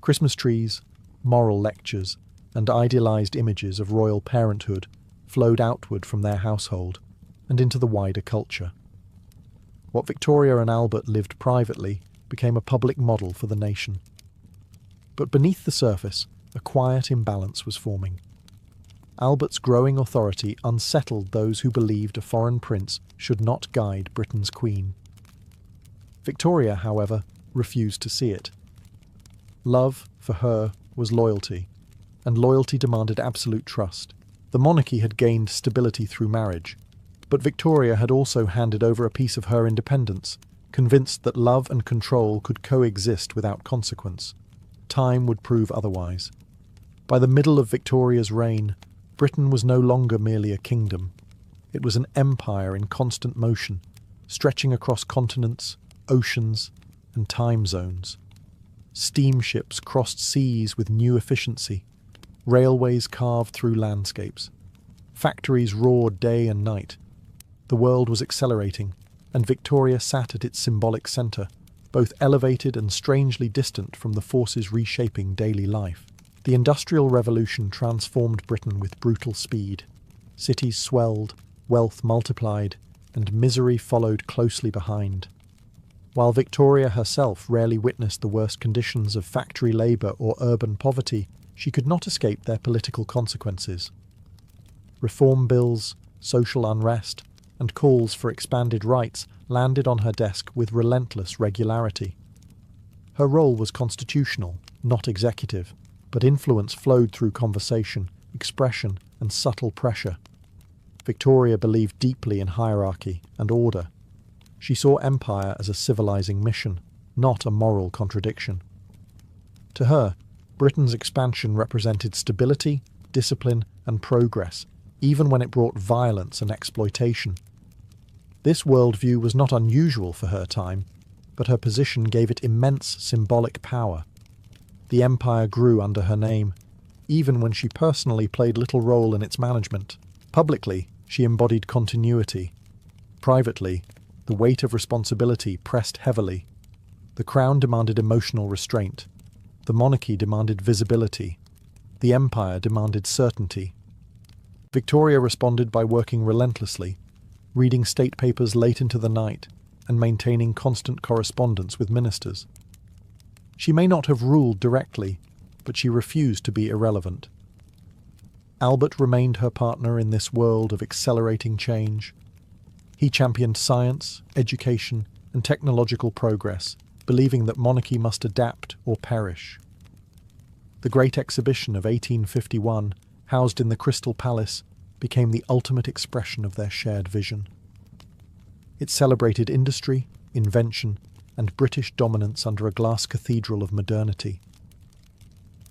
Christmas trees, moral lectures, and idealized images of royal parenthood flowed outward from their household and into the wider culture. What Victoria and Albert lived privately became a public model for the nation. But beneath the surface, a quiet imbalance was forming. Albert's growing authority unsettled those who believed a foreign prince should not guide Britain's queen. Victoria, however, refused to see it. Love, for her, was loyalty, and loyalty demanded absolute trust. The monarchy had gained stability through marriage, but Victoria had also handed over a piece of her independence, convinced that love and control could coexist without consequence. Time would prove otherwise. By the middle of Victoria's reign, Britain was no longer merely a kingdom. It was an empire in constant motion, stretching across continents, oceans, and time zones. Steamships crossed seas with new efficiency. Railways carved through landscapes. Factories roared day and night. The world was accelerating, and Victoria sat at its symbolic centre, both elevated and strangely distant from the forces reshaping daily life. The Industrial Revolution transformed Britain with brutal speed. Cities swelled, wealth multiplied, and misery followed closely behind. While Victoria herself rarely witnessed the worst conditions of factory labour or urban poverty, she could not escape their political consequences. Reform bills, social unrest, and calls for expanded rights landed on her desk with relentless regularity. Her role was constitutional, not executive, but influence flowed through conversation, expression, and subtle pressure. Victoria believed deeply in hierarchy and order. She saw empire as a civilizing mission, not a moral contradiction. To her, Britain's expansion represented stability, discipline, and progress, even when it brought violence and exploitation. This worldview was not unusual for her time, but her position gave it immense symbolic power. The empire grew under her name, even when she personally played little role in its management. Publicly, she embodied continuity. Privately, the weight of responsibility pressed heavily. The crown demanded emotional restraint. The monarchy demanded visibility. The empire demanded certainty. Victoria responded by working relentlessly, reading state papers late into the night, and maintaining constant correspondence with ministers. She may not have ruled directly, but she refused to be irrelevant. Albert remained her partner in this world of accelerating change. He championed science, education, and technological progress, believing that monarchy must adapt or perish. The Great Exhibition of 1851, housed in the Crystal Palace, became the ultimate expression of their shared vision. It celebrated industry, invention, and British dominance under a glass cathedral of modernity.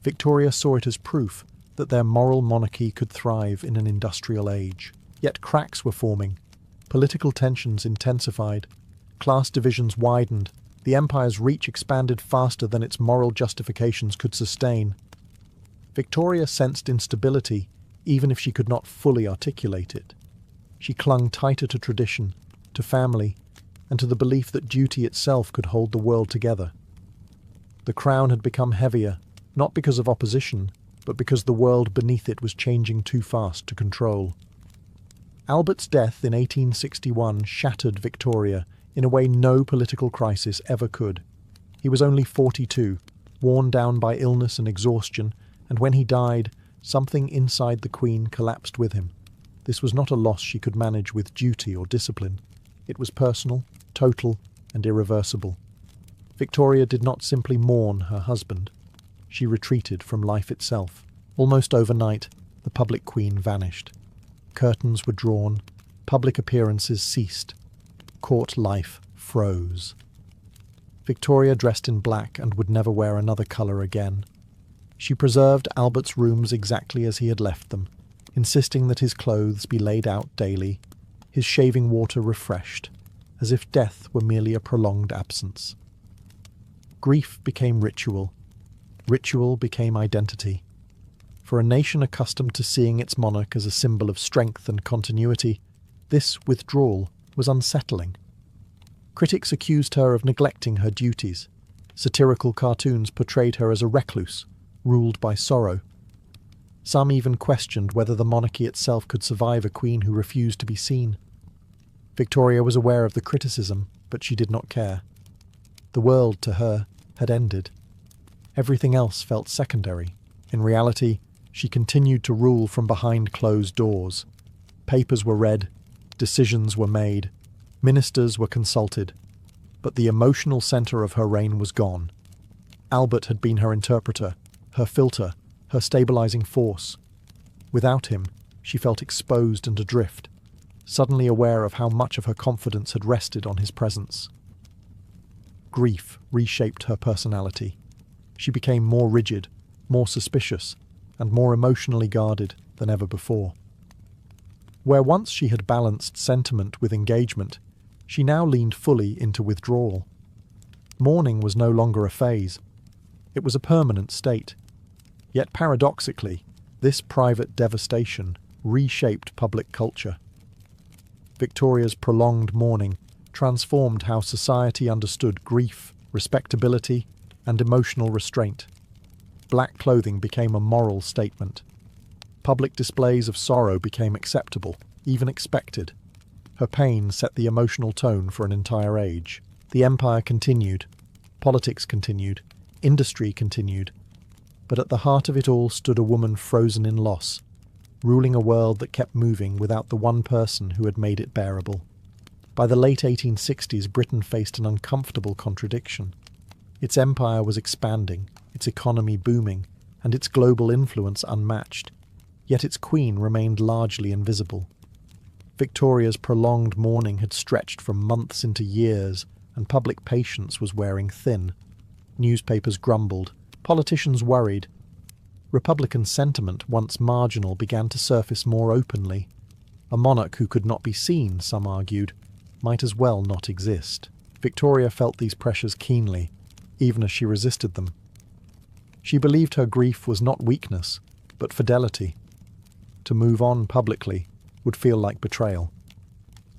Victoria saw it as proof that their moral monarchy could thrive in an industrial age. Yet cracks were forming. Political tensions intensified. Class divisions widened. The empire's reach expanded faster than its moral justifications could sustain. Victoria sensed instability, even if she could not fully articulate it. She clung tighter to tradition, to family, and to the belief that duty itself could hold the world together. The crown had become heavier, not because of opposition, but because the world beneath it was changing too fast to control. Albert's death in 1861 shattered Victoria in a way no political crisis ever could. He was only 42, worn down by illness and exhaustion, and when he died, something inside the Queen collapsed with him. This was not a loss she could manage with duty or discipline. It was personal, total, and irreversible. Victoria did not simply mourn her husband. She retreated from life itself. Almost overnight, the public queen vanished. Curtains were drawn, public appearances ceased. Court life froze. Victoria dressed in black and would never wear another colour again. She preserved Albert's rooms exactly as he had left them, insisting that his clothes be laid out daily, his shaving water refreshed, as if death were merely a prolonged absence. Grief became ritual. Ritual became identity. For a nation accustomed to seeing its monarch as a symbol of strength and continuity, this withdrawal was unsettling. Critics accused her of neglecting her duties. Satirical cartoons portrayed her as a recluse, ruled by sorrow. Some even questioned whether the monarchy itself could survive a queen who refused to be seen. Victoria was aware of the criticism, but she did not care. The world, to her, had ended. Everything else felt secondary. In reality, she continued to rule from behind closed doors. Papers were read, decisions were made, ministers were consulted, but the emotional centre of her reign was gone. Albert had been her interpreter, her filter, her stabilising force. Without him, she felt exposed and adrift, suddenly aware of how much of her confidence had rested on his presence. Grief reshaped her personality. She became more rigid, more suspicious, and more emotionally guarded than ever before. Where once she had balanced sentiment with engagement, she now leaned fully into withdrawal. Mourning was no longer a phase. It was a permanent state. Yet paradoxically, this private devastation reshaped public culture. Victoria's prolonged mourning transformed how society understood grief, respectability, and emotional restraint. Black clothing became a moral statement. Public displays of sorrow became acceptable, even expected. Her pain set the emotional tone for an entire age. The empire continued, politics continued, industry continued, but at the heart of it all stood a woman frozen in loss, ruling a world that kept moving without the one person who had made it bearable. By the late 1860s, Britain faced an uncomfortable contradiction. Its empire was expanding, its economy booming, and its global influence unmatched, yet its queen remained largely invisible. Victoria's prolonged mourning had stretched from months into years, and public patience was wearing thin. Newspapers grumbled, politicians worried. Republican sentiment, once marginal, began to surface more openly. A monarch who could not be seen, some argued, might as well not exist. Victoria felt these pressures keenly, even as she resisted them. She believed her grief was not weakness, but fidelity. To move on publicly would feel like betrayal.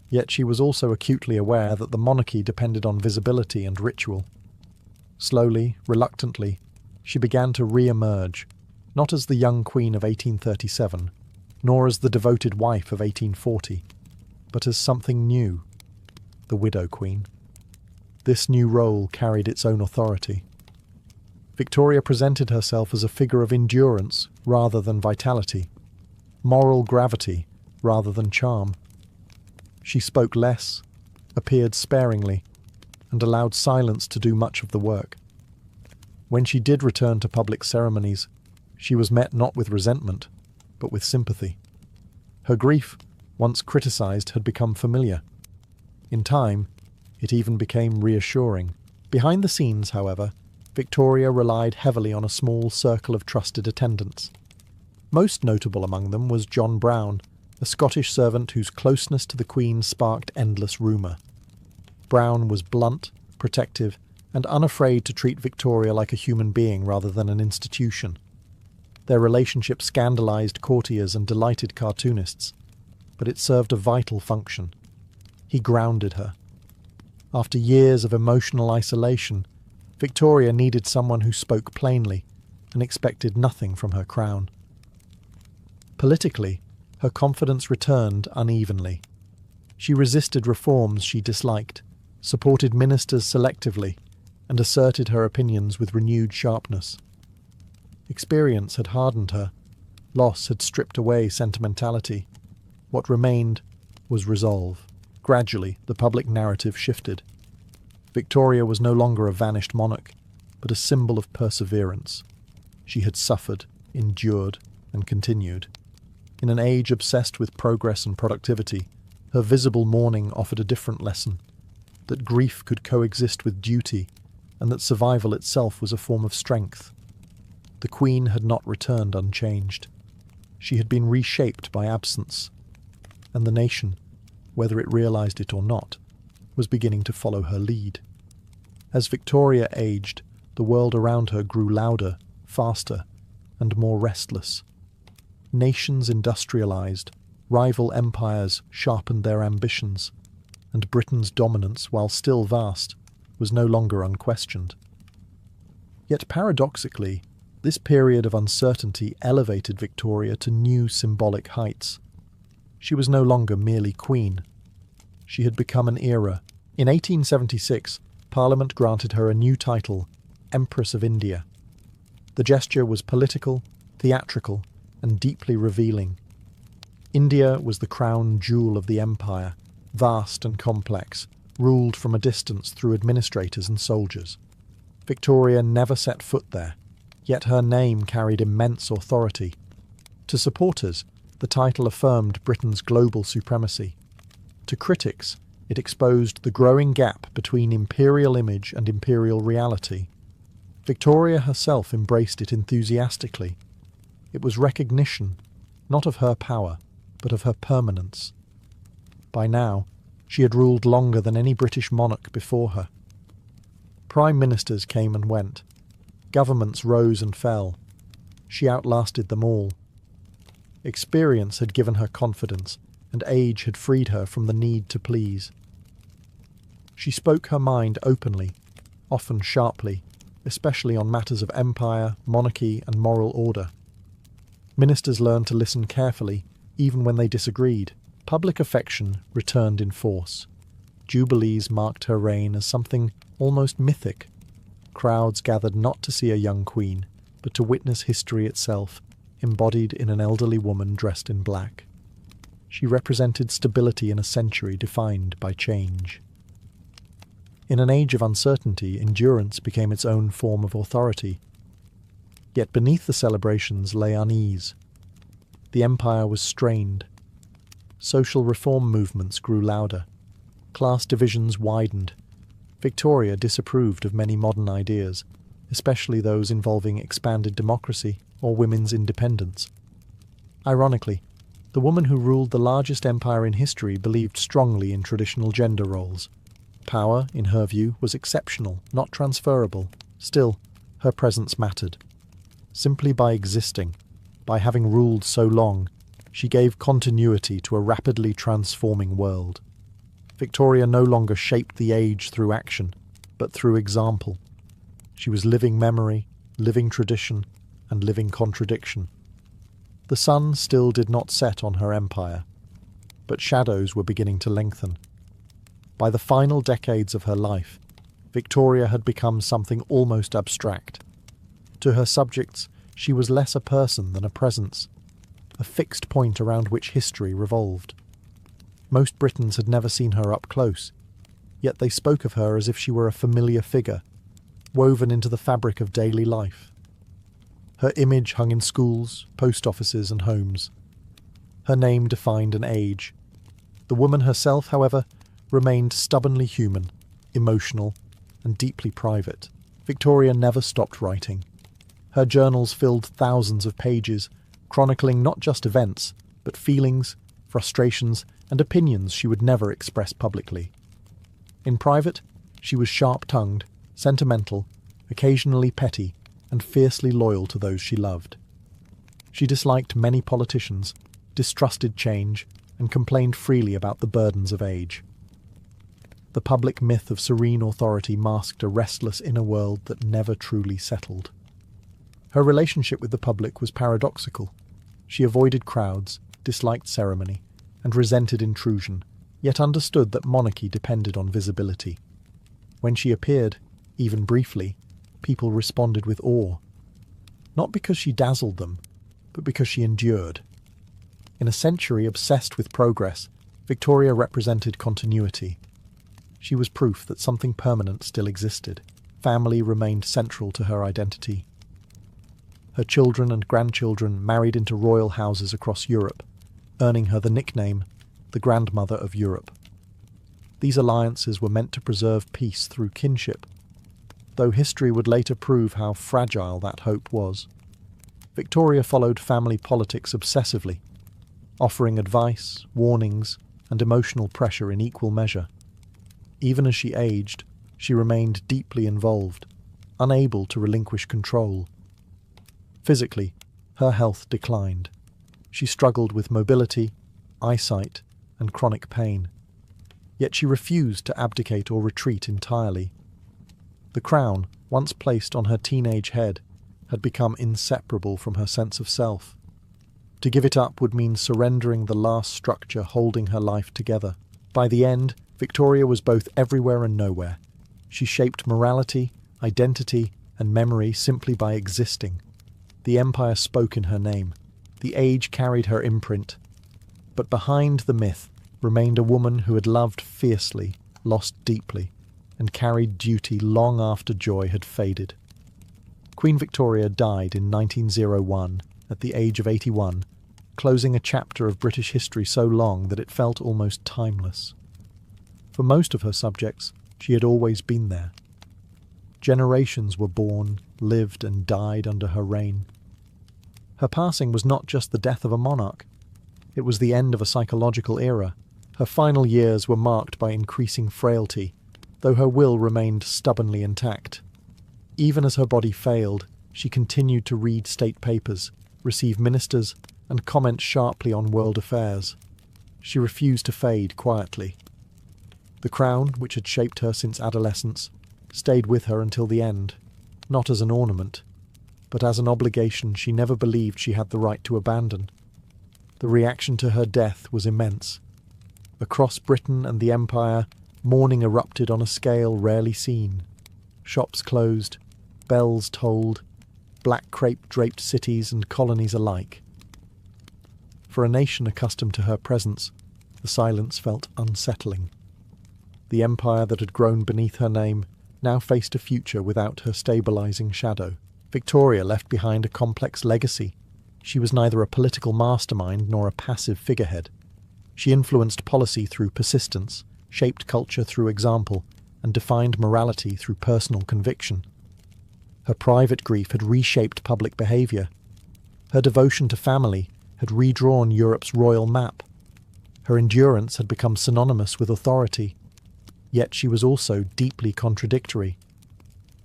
Yet she was also acutely aware that the monarchy depended on visibility and ritual. Slowly, reluctantly, she began to re-emerge, not as the young queen of 1837, nor as the devoted wife of 1840, but as something new, the widow queen. This new role carried its own authority. Victoria presented herself as a figure of endurance rather than vitality, moral gravity rather than charm. She spoke less, appeared sparingly, and allowed silence to do much of the work. When she did return to public ceremonies, she was met not with resentment, but with sympathy. Her grief, once criticised, had become familiar. In time, it even became reassuring. Behind the scenes, however, Victoria relied heavily on a small circle of trusted attendants. Most notable among them was John Brown, a Scottish servant whose closeness to the Queen sparked endless rumour. Brown was blunt, protective, and unafraid to treat Victoria like a human being rather than an institution. Their relationship scandalised courtiers and delighted cartoonists, but it served a vital function. He grounded her. After years of emotional isolation, Victoria needed someone who spoke plainly and expected nothing from her crown. Politically, her confidence returned unevenly. She resisted reforms she disliked, supported ministers selectively, and asserted her opinions with renewed sharpness. Experience had hardened her. Loss had stripped away sentimentality. What remained was resolve. Gradually, the public narrative shifted. Victoria was no longer a vanished monarch, but a symbol of perseverance. She had suffered, endured, and continued. In an age obsessed with progress and productivity, her visible mourning offered a different lesson, that grief could coexist with duty, and that survival itself was a form of strength. The Queen had not returned unchanged. She had been reshaped by absence, and the nation, whether it realized it or not, was beginning to follow her lead. As Victoria aged, the world around her grew louder, faster, and more restless. Nations industrialized, rival empires sharpened their ambitions, and Britain's dominance, while still vast, was no longer unquestioned. Yet paradoxically, this period of uncertainty elevated Victoria to new symbolic heights. She was no longer merely queen. She had become an era. In 1876, Parliament granted her a new title, Empress of India. The gesture was political, theatrical, and deeply revealing. India was the crown jewel of the empire, vast and complex, ruled from a distance through administrators and soldiers. Victoria never set foot there, yet her name carried immense authority. To supporters, the title affirmed Britain's global supremacy. To critics, it exposed the growing gap between imperial image and imperial reality. Victoria herself embraced it enthusiastically. It was recognition, not of her power, but of her permanence. By now, she had ruled longer than any British monarch before her. Prime ministers came and went. Governments rose and fell. She outlasted them all. Experience had given her confidence, and age had freed her from the need to please. She spoke her mind openly, often sharply, especially on matters of empire, monarchy, and moral order. Ministers learned to listen carefully, even when they disagreed. Public affection returned in force. Jubilees marked her reign as something almost mythic. Crowds gathered not to see a young queen, but to witness history itself, embodied in an elderly woman dressed in black. She represented stability in a century defined by change. In an age of uncertainty, endurance became its own form of authority. Yet beneath the celebrations lay unease. The empire was strained. Social reform movements grew louder. Class divisions widened. Victoria disapproved of many modern ideas, especially those involving expanded democracy or women's independence. Ironically, the woman who ruled the largest empire in history believed strongly in traditional gender roles. Power, in her view, was exceptional, not transferable. Still, her presence mattered. Simply by existing, by having ruled so long, she gave continuity to a rapidly transforming world. Victoria no longer shaped the age through action, but through example. She was living memory, living tradition, and living contradiction. The sun still did not set on her empire, but shadows were beginning to lengthen. By the final decades of her life, Victoria had become something almost abstract. To her subjects, she was less a person than a presence, a fixed point around which history revolved. Most Britons had never seen her up close, yet they spoke of her as if she were a familiar figure, woven into the fabric of daily life. Her image hung in schools, post offices, and homes. Her name defined an age. The woman herself, however, remained stubbornly human, emotional, and deeply private. Victoria never stopped writing. Her journals filled thousands of pages, chronicling not just events, but feelings, frustrations, and opinions she would never express publicly. In private, she was sharp-tongued, sentimental, occasionally petty, and fiercely loyal to those she loved. She disliked many politicians, distrusted change, and complained freely about the burdens of age. The public myth of serene authority masked a restless inner world that never truly settled. Her relationship with the public was paradoxical. She avoided crowds, disliked ceremony, and resented intrusion, yet understood that monarchy depended on visibility. When she appeared, even briefly, people responded with awe. Not because she dazzled them, but because she endured. In a century obsessed with progress, Victoria represented continuity. She was proof that something permanent still existed. Family remained central to her identity. Her children and grandchildren married into royal houses across Europe, earning her the nickname, the Grandmother of Europe. These alliances were meant to preserve peace through kinship, though history would later prove how fragile that hope was. Victoria followed family politics obsessively, offering advice, warnings, and emotional pressure in equal measure. Even as she aged, she remained deeply involved, unable to relinquish control. Physically, her health declined. She struggled with mobility, eyesight, and chronic pain. Yet she refused to abdicate or retreat entirely. The crown, once placed on her teenage head, had become inseparable from her sense of self. To give it up would mean surrendering the last structure holding her life together. By the end, Victoria was both everywhere and nowhere. She shaped morality, identity, and memory simply by existing. The empire spoke in her name. The age carried her imprint. But behind the myth remained a woman who had loved fiercely, lost deeply, and carried duty long after joy had faded. Queen Victoria died in 1901 at the age of 81, closing a chapter of British history so long that it felt almost timeless. For most of her subjects, she had always been there. Generations were born, lived, and died under her reign. Her passing was not just the death of a monarch. It was the end of a psychological era. Her final years were marked by increasing frailty, though her will remained stubbornly intact. Even as her body failed, she continued to read state papers, receive ministers, and comment sharply on world affairs. She refused to fade quietly. The crown, which had shaped her since adolescence, stayed with her until the end, not as an ornament, but as an obligation she never believed she had the right to abandon. The reaction to her death was immense. Across Britain and the Empire, mourning erupted on a scale rarely seen. Shops closed, bells tolled, black crepe draped cities and colonies alike. For a nation accustomed to her presence, the silence felt unsettling. The empire that had grown beneath her name now faced a future without her stabilizing shadow. Victoria left behind a complex legacy. She was neither a political mastermind nor a passive figurehead. She influenced policy through persistence, shaped culture through example, and defined morality through personal conviction. Her private grief had reshaped public behaviour. Her devotion to family had redrawn Europe's royal map. Her endurance had become synonymous with authority. Yet she was also deeply contradictory.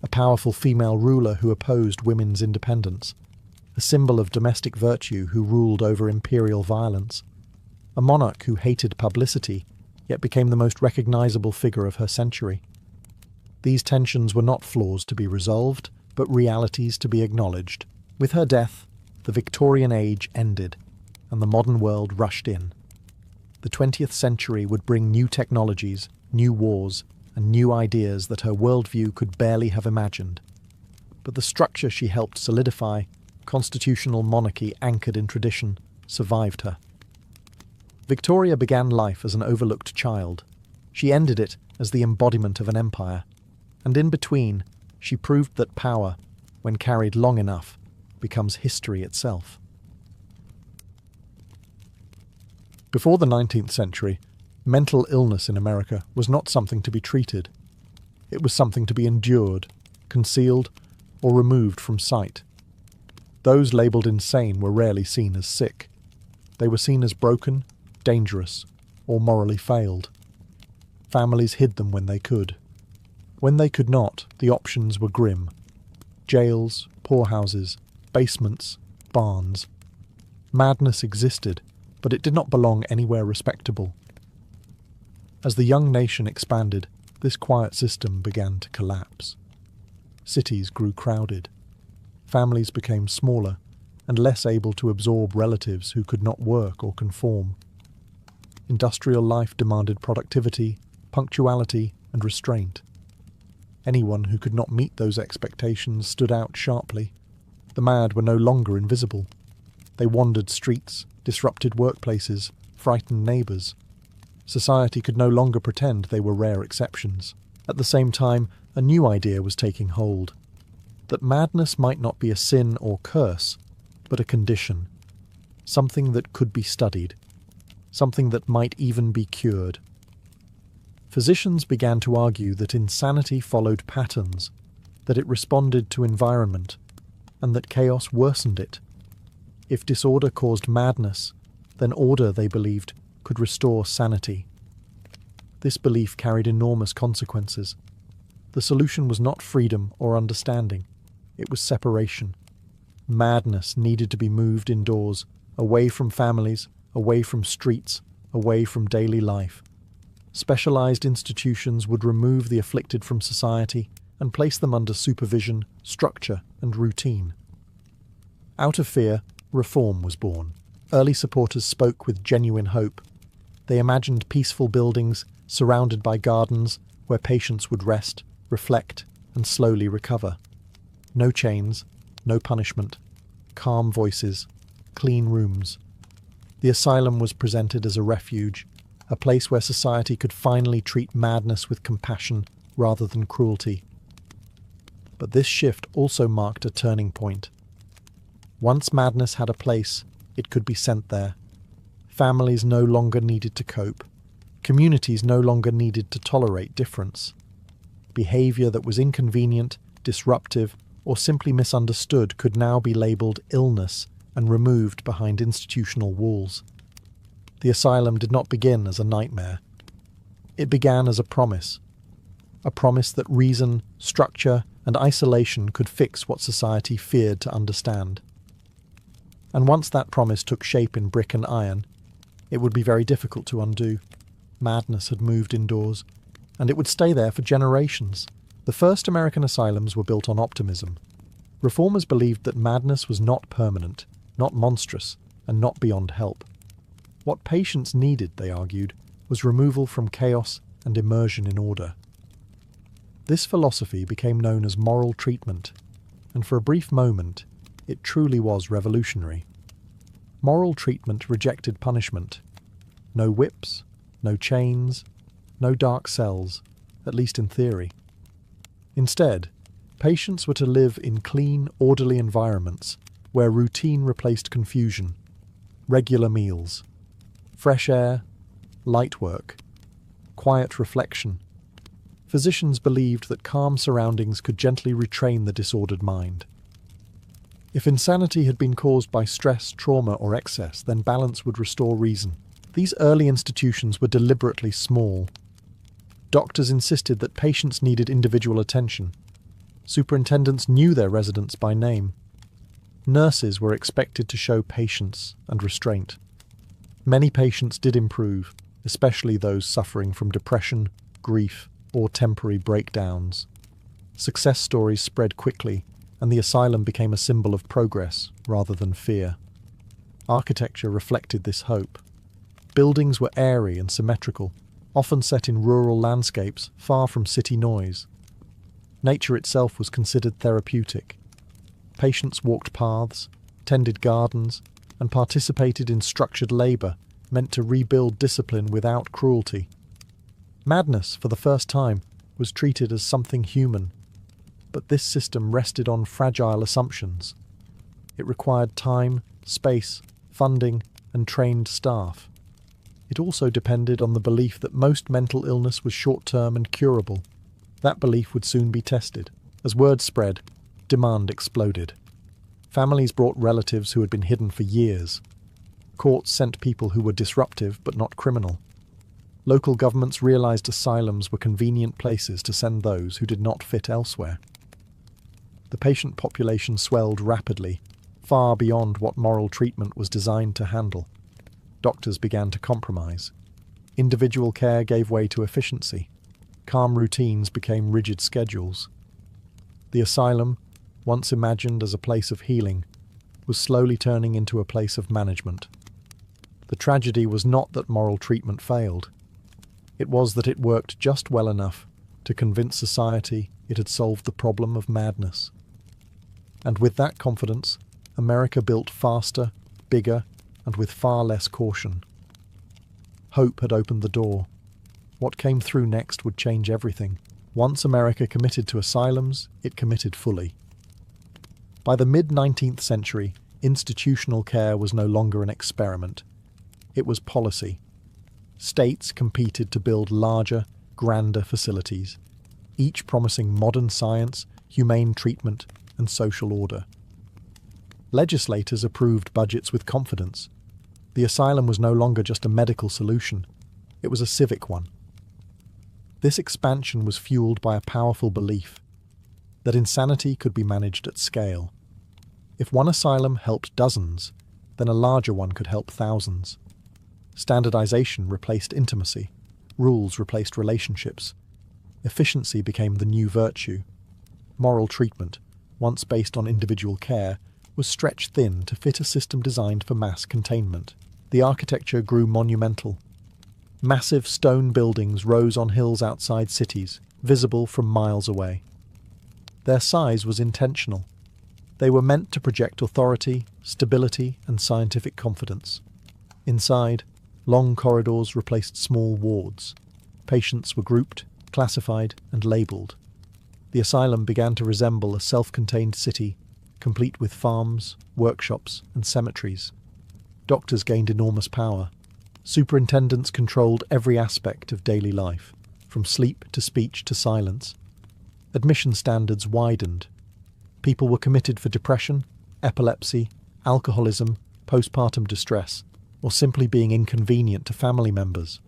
A powerful female ruler who opposed women's independence. A symbol of domestic virtue who ruled over imperial violence. A monarch who hated publicity, yet became the most recognisable figure of her century. These tensions were not flaws to be resolved, but realities to be acknowledged. With her death, the Victorian age ended, and the modern world rushed in. The 20th century would bring new technologies, new wars, and new ideas that her worldview could barely have imagined. But the structure she helped solidify, constitutional monarchy anchored in tradition, survived her. Victoria began life as an overlooked child. She ended it as the embodiment of an empire. And in between, she proved that power, when carried long enough, becomes history itself. Before the 19th century, mental illness in America was not something to be treated. It was something to be endured, concealed, or removed from sight. Those labelled insane were rarely seen as sick. They were seen as broken, dangerous, or morally failed. Families hid them when they could. When they could not, the options were grim. Jails, poorhouses, basements, barns. Madness existed, but it did not belong anywhere respectable. As the young nation expanded, this quiet system began to collapse. Cities grew crowded. Families became smaller and less able to absorb relatives who could not work or conform. Industrial life demanded productivity, punctuality, and restraint. Anyone who could not meet those expectations stood out sharply. The mad were no longer invisible. They wandered streets, disrupted workplaces, frightened neighbours. Society could no longer pretend they were rare exceptions. At the same time, a new idea was taking hold. that madness might not be a sin or curse, but a condition, something that could be studied, something that might even be cured. Physicians began to argue that insanity followed patterns, that it responded to environment, and that chaos worsened it. If disorder caused madness, then order, they believed, could restore sanity. This belief carried enormous consequences. The solution was not freedom or understanding, it was separation. Madness needed to be moved indoors, away from families, away from streets, away from daily life. Specialized institutions would remove the afflicted from society and place them under supervision, structure, and routine. Out of fear, reform was born. Early supporters spoke with genuine hope. They imagined peaceful buildings surrounded by gardens where patients would rest, reflect, and slowly recover. No chains, no punishment, calm voices, clean rooms. The asylum was presented as a refuge, a place where society could finally treat madness with compassion rather than cruelty. But this shift also marked a turning point. Once madness had a place, it could be sent there. Families no longer needed to cope. Communities no longer needed to tolerate difference. Behavior that was inconvenient, disruptive, or simply misunderstood could now be labeled illness and removed behind institutional walls. The asylum did not begin as a nightmare. It began as a promise that reason, structure, and isolation could fix what society feared to understand. And once that promise took shape in brick and iron, it would be very difficult to undo. Madness had moved indoors, and it would stay there for generations. The first American asylums were built on optimism. Reformers believed that madness was not permanent, not monstrous, and not beyond help. What patients needed, they argued, was removal from chaos and immersion in order. This philosophy became known as moral treatment, and for a brief moment, it truly was revolutionary. Moral treatment rejected punishment. No whips, no chains, no dark cells, at least in theory. Instead, patients were to live in clean, orderly environments where routine replaced confusion, regular meals, fresh air, light work, quiet reflection. Physicians believed that calm surroundings could gently retrain the disordered mind. If insanity had been caused by stress, trauma, or excess, then balance would restore reason. These early institutions were deliberately small. Doctors insisted that patients needed individual attention. Superintendents knew their residents by name. Nurses were expected to show patience and restraint. Many patients did improve, especially those suffering from depression, grief, or temporary breakdowns. Success stories spread quickly, and the asylum became a symbol of progress rather than fear. Architecture reflected this hope. Buildings were airy and symmetrical, often set in rural landscapes far from city noise. Nature itself was considered therapeutic. Patients walked paths, tended gardens, and participated in structured labour meant to rebuild discipline without cruelty. Madness, for the first time, was treated as something human, but this system rested on fragile assumptions. It required time, space, funding, and trained staff. It also depended on the belief that most mental illness was short-term and curable. That belief would soon be tested. As word spread, demand exploded. Families brought relatives who had been hidden for years. Courts sent people who were disruptive but not criminal. Local governments realized asylums were convenient places to send those who did not fit elsewhere. The patient population swelled rapidly, far beyond what moral treatment was designed to handle. Doctors began to compromise. Individual care gave way to efficiency. Calm routines became rigid schedules. The asylum, once imagined as a place of healing, was slowly turning into a place of management. The tragedy was not that moral treatment failed. It was that it worked just well enough to convince society it had solved the problem of madness. And with that confidence, America built faster, bigger, and with far less caution. Hope had opened the door. What came through next would change everything. Once America committed to asylums, it committed fully. By the mid-19th century, institutional care was no longer an experiment. It was policy. States competed to build larger, grander facilities, each promising modern science, humane treatment, and social order. Legislators approved budgets with confidence. The asylum was no longer just a medical solution, it was a civic one. This expansion was fueled by a powerful belief that insanity could be managed at scale. If one asylum helped dozens, then a larger one could help thousands. Standardization replaced intimacy, rules replaced relationships. Efficiency became the new virtue. Moral treatment, once based on individual care, was stretched thin to fit a system designed for mass containment. The architecture grew monumental. Massive stone buildings rose on hills outside cities, visible from miles away. Their size was intentional. They were meant to project authority, stability, and scientific confidence. Inside, long corridors replaced small wards. Patients were grouped, classified, and labelled. The asylum began to resemble a self-contained city, complete with farms, workshops, and cemeteries. Doctors gained enormous power. Superintendents controlled every aspect of daily life, from sleep to speech to silence. Admission standards widened. People were committed for depression, epilepsy, alcoholism, postpartum distress, or simply being inconvenient to family members.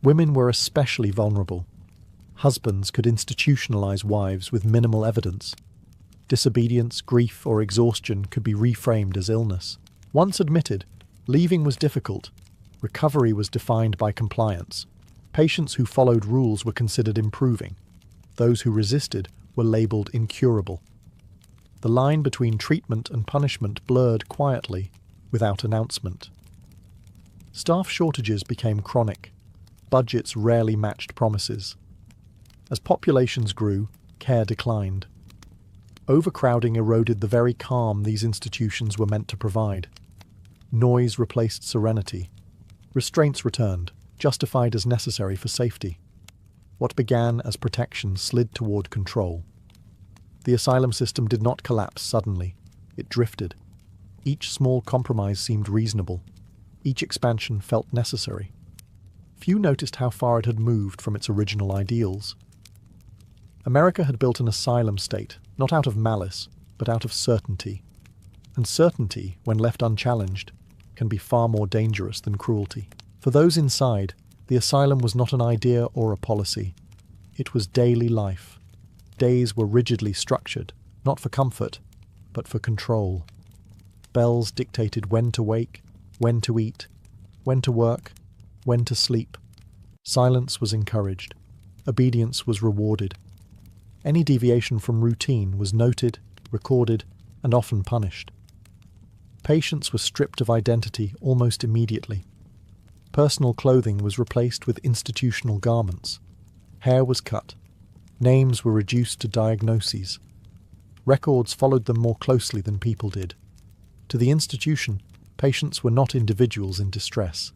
Women were especially vulnerable. Husbands could institutionalize wives with minimal evidence. Disobedience, grief, or exhaustion could be reframed as illness. Once admitted, leaving was difficult. Recovery was defined by compliance. Patients who followed rules were considered improving. Those who resisted were labelled incurable. The line between treatment and punishment blurred quietly, without announcement. Staff shortages became chronic. Budgets rarely matched promises. As populations grew, care declined. Overcrowding eroded the very calm these institutions were meant to provide. Noise replaced serenity. Restraints returned, justified as necessary for safety. What began as protection slid toward control. The asylum system did not collapse suddenly. It drifted. Each small compromise seemed reasonable. Each expansion felt necessary. Few noticed how far it had moved from its original ideals. America had built an asylum state, not out of malice, but out of certainty. And certainty, when left unchallenged, can be far more dangerous than cruelty. For those inside, the asylum was not an idea or a policy. It was daily life. Days were rigidly structured, not for comfort, but for control. Bells dictated when to wake, when to eat, when to work, when to sleep. Silence was encouraged. Obedience was rewarded. Any deviation from routine was noted, recorded, and often punished. Patients were stripped of identity almost immediately. Personal clothing was replaced with institutional garments. Hair was cut. Names were reduced to diagnoses. Records followed them more closely than people did. To the institution, patients were not individuals in distress.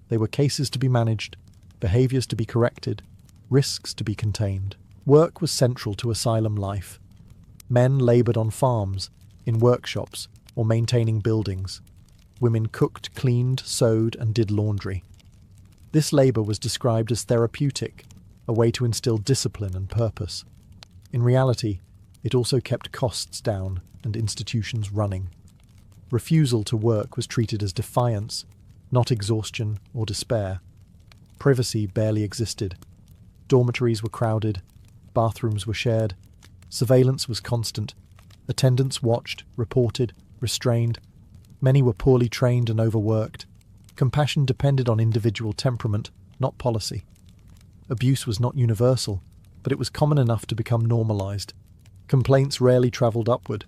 They were cases to be managed, behaviours to be corrected, risks to be contained. Work was central to asylum life. Men laboured on farms, in workshops, or maintaining buildings. Women cooked, cleaned, sewed, and did laundry. This labour was described as therapeutic, a way to instill discipline and purpose. In reality, it also kept costs down and institutions running. Refusal to work was treated as defiance, not exhaustion or despair. Privacy barely existed. Dormitories were crowded, bathrooms were shared, surveillance was constant, attendants watched, reported, restrained. Many were poorly trained and overworked. Compassion depended on individual temperament, not policy. Abuse was not universal, but it was common enough to become normalized. Complaints rarely travelled upward.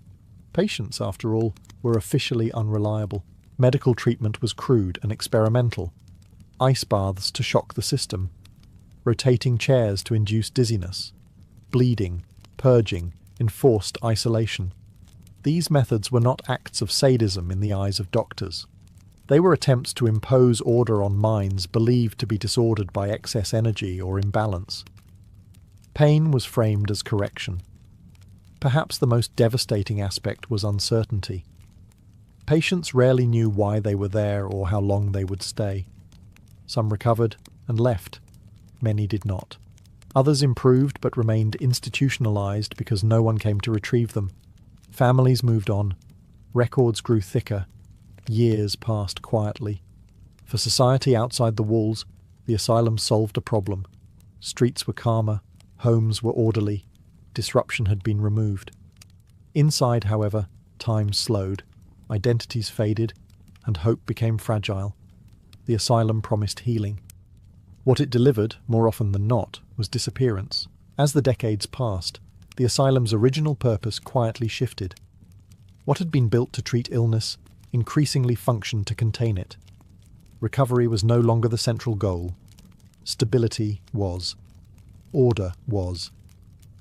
Patients, after all, were officially unreliable. Medical treatment was crude and experimental. Ice baths to shock the system. Rotating chairs to induce dizziness. Bleeding, purging, enforced isolation. These methods were not acts of sadism in the eyes of doctors. They were attempts to impose order on minds believed to be disordered by excess energy or imbalance. Pain was framed as correction. Perhaps the most devastating aspect was uncertainty. Patients rarely knew why they were there or how long they would stay. Some recovered and left. Many did not. Others improved but remained institutionalized because no one came to retrieve them. Families moved on. Records grew thicker. Years passed quietly. For society outside the walls, the asylum solved a problem. Streets were calmer, homes were orderly, disruption had been removed. Inside, however, time slowed, identities faded, and hope became fragile. The asylum promised healing. What it delivered, more often than not, was disappearance. As the decades passed, the asylum's original purpose quietly shifted. What had been built to treat illness increasingly functioned to contain it. Recovery was no longer the central goal. Stability was. Order was.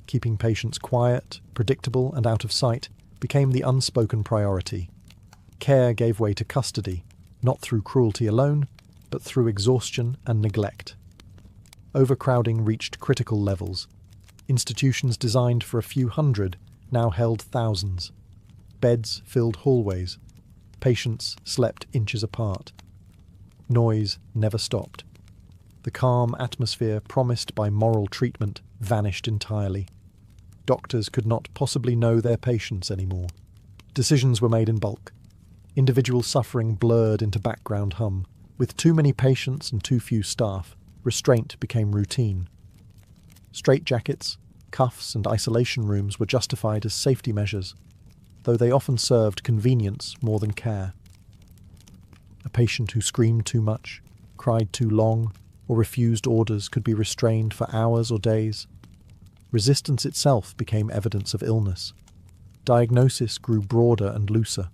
Keeping patients quiet, predictable, and out of sight became the unspoken priority. Care gave way to custody, not through cruelty alone, but through exhaustion and neglect. Overcrowding reached critical levels. Institutions designed for a few hundred now held thousands. Beds filled hallways. Patients slept inches apart. Noise never stopped. The calm atmosphere promised by moral treatment vanished entirely. Doctors could not possibly know their patients anymore. Decisions were made in bulk. Individual suffering blurred into background hum. With too many patients and too few staff, restraint became routine. Straitjackets, cuffs, and isolation rooms were justified as safety measures, though they often served convenience more than care. A patient who screamed too much, cried too long, or refused orders could be restrained for hours or days. Resistance itself became evidence of illness. Diagnosis grew broader and looser.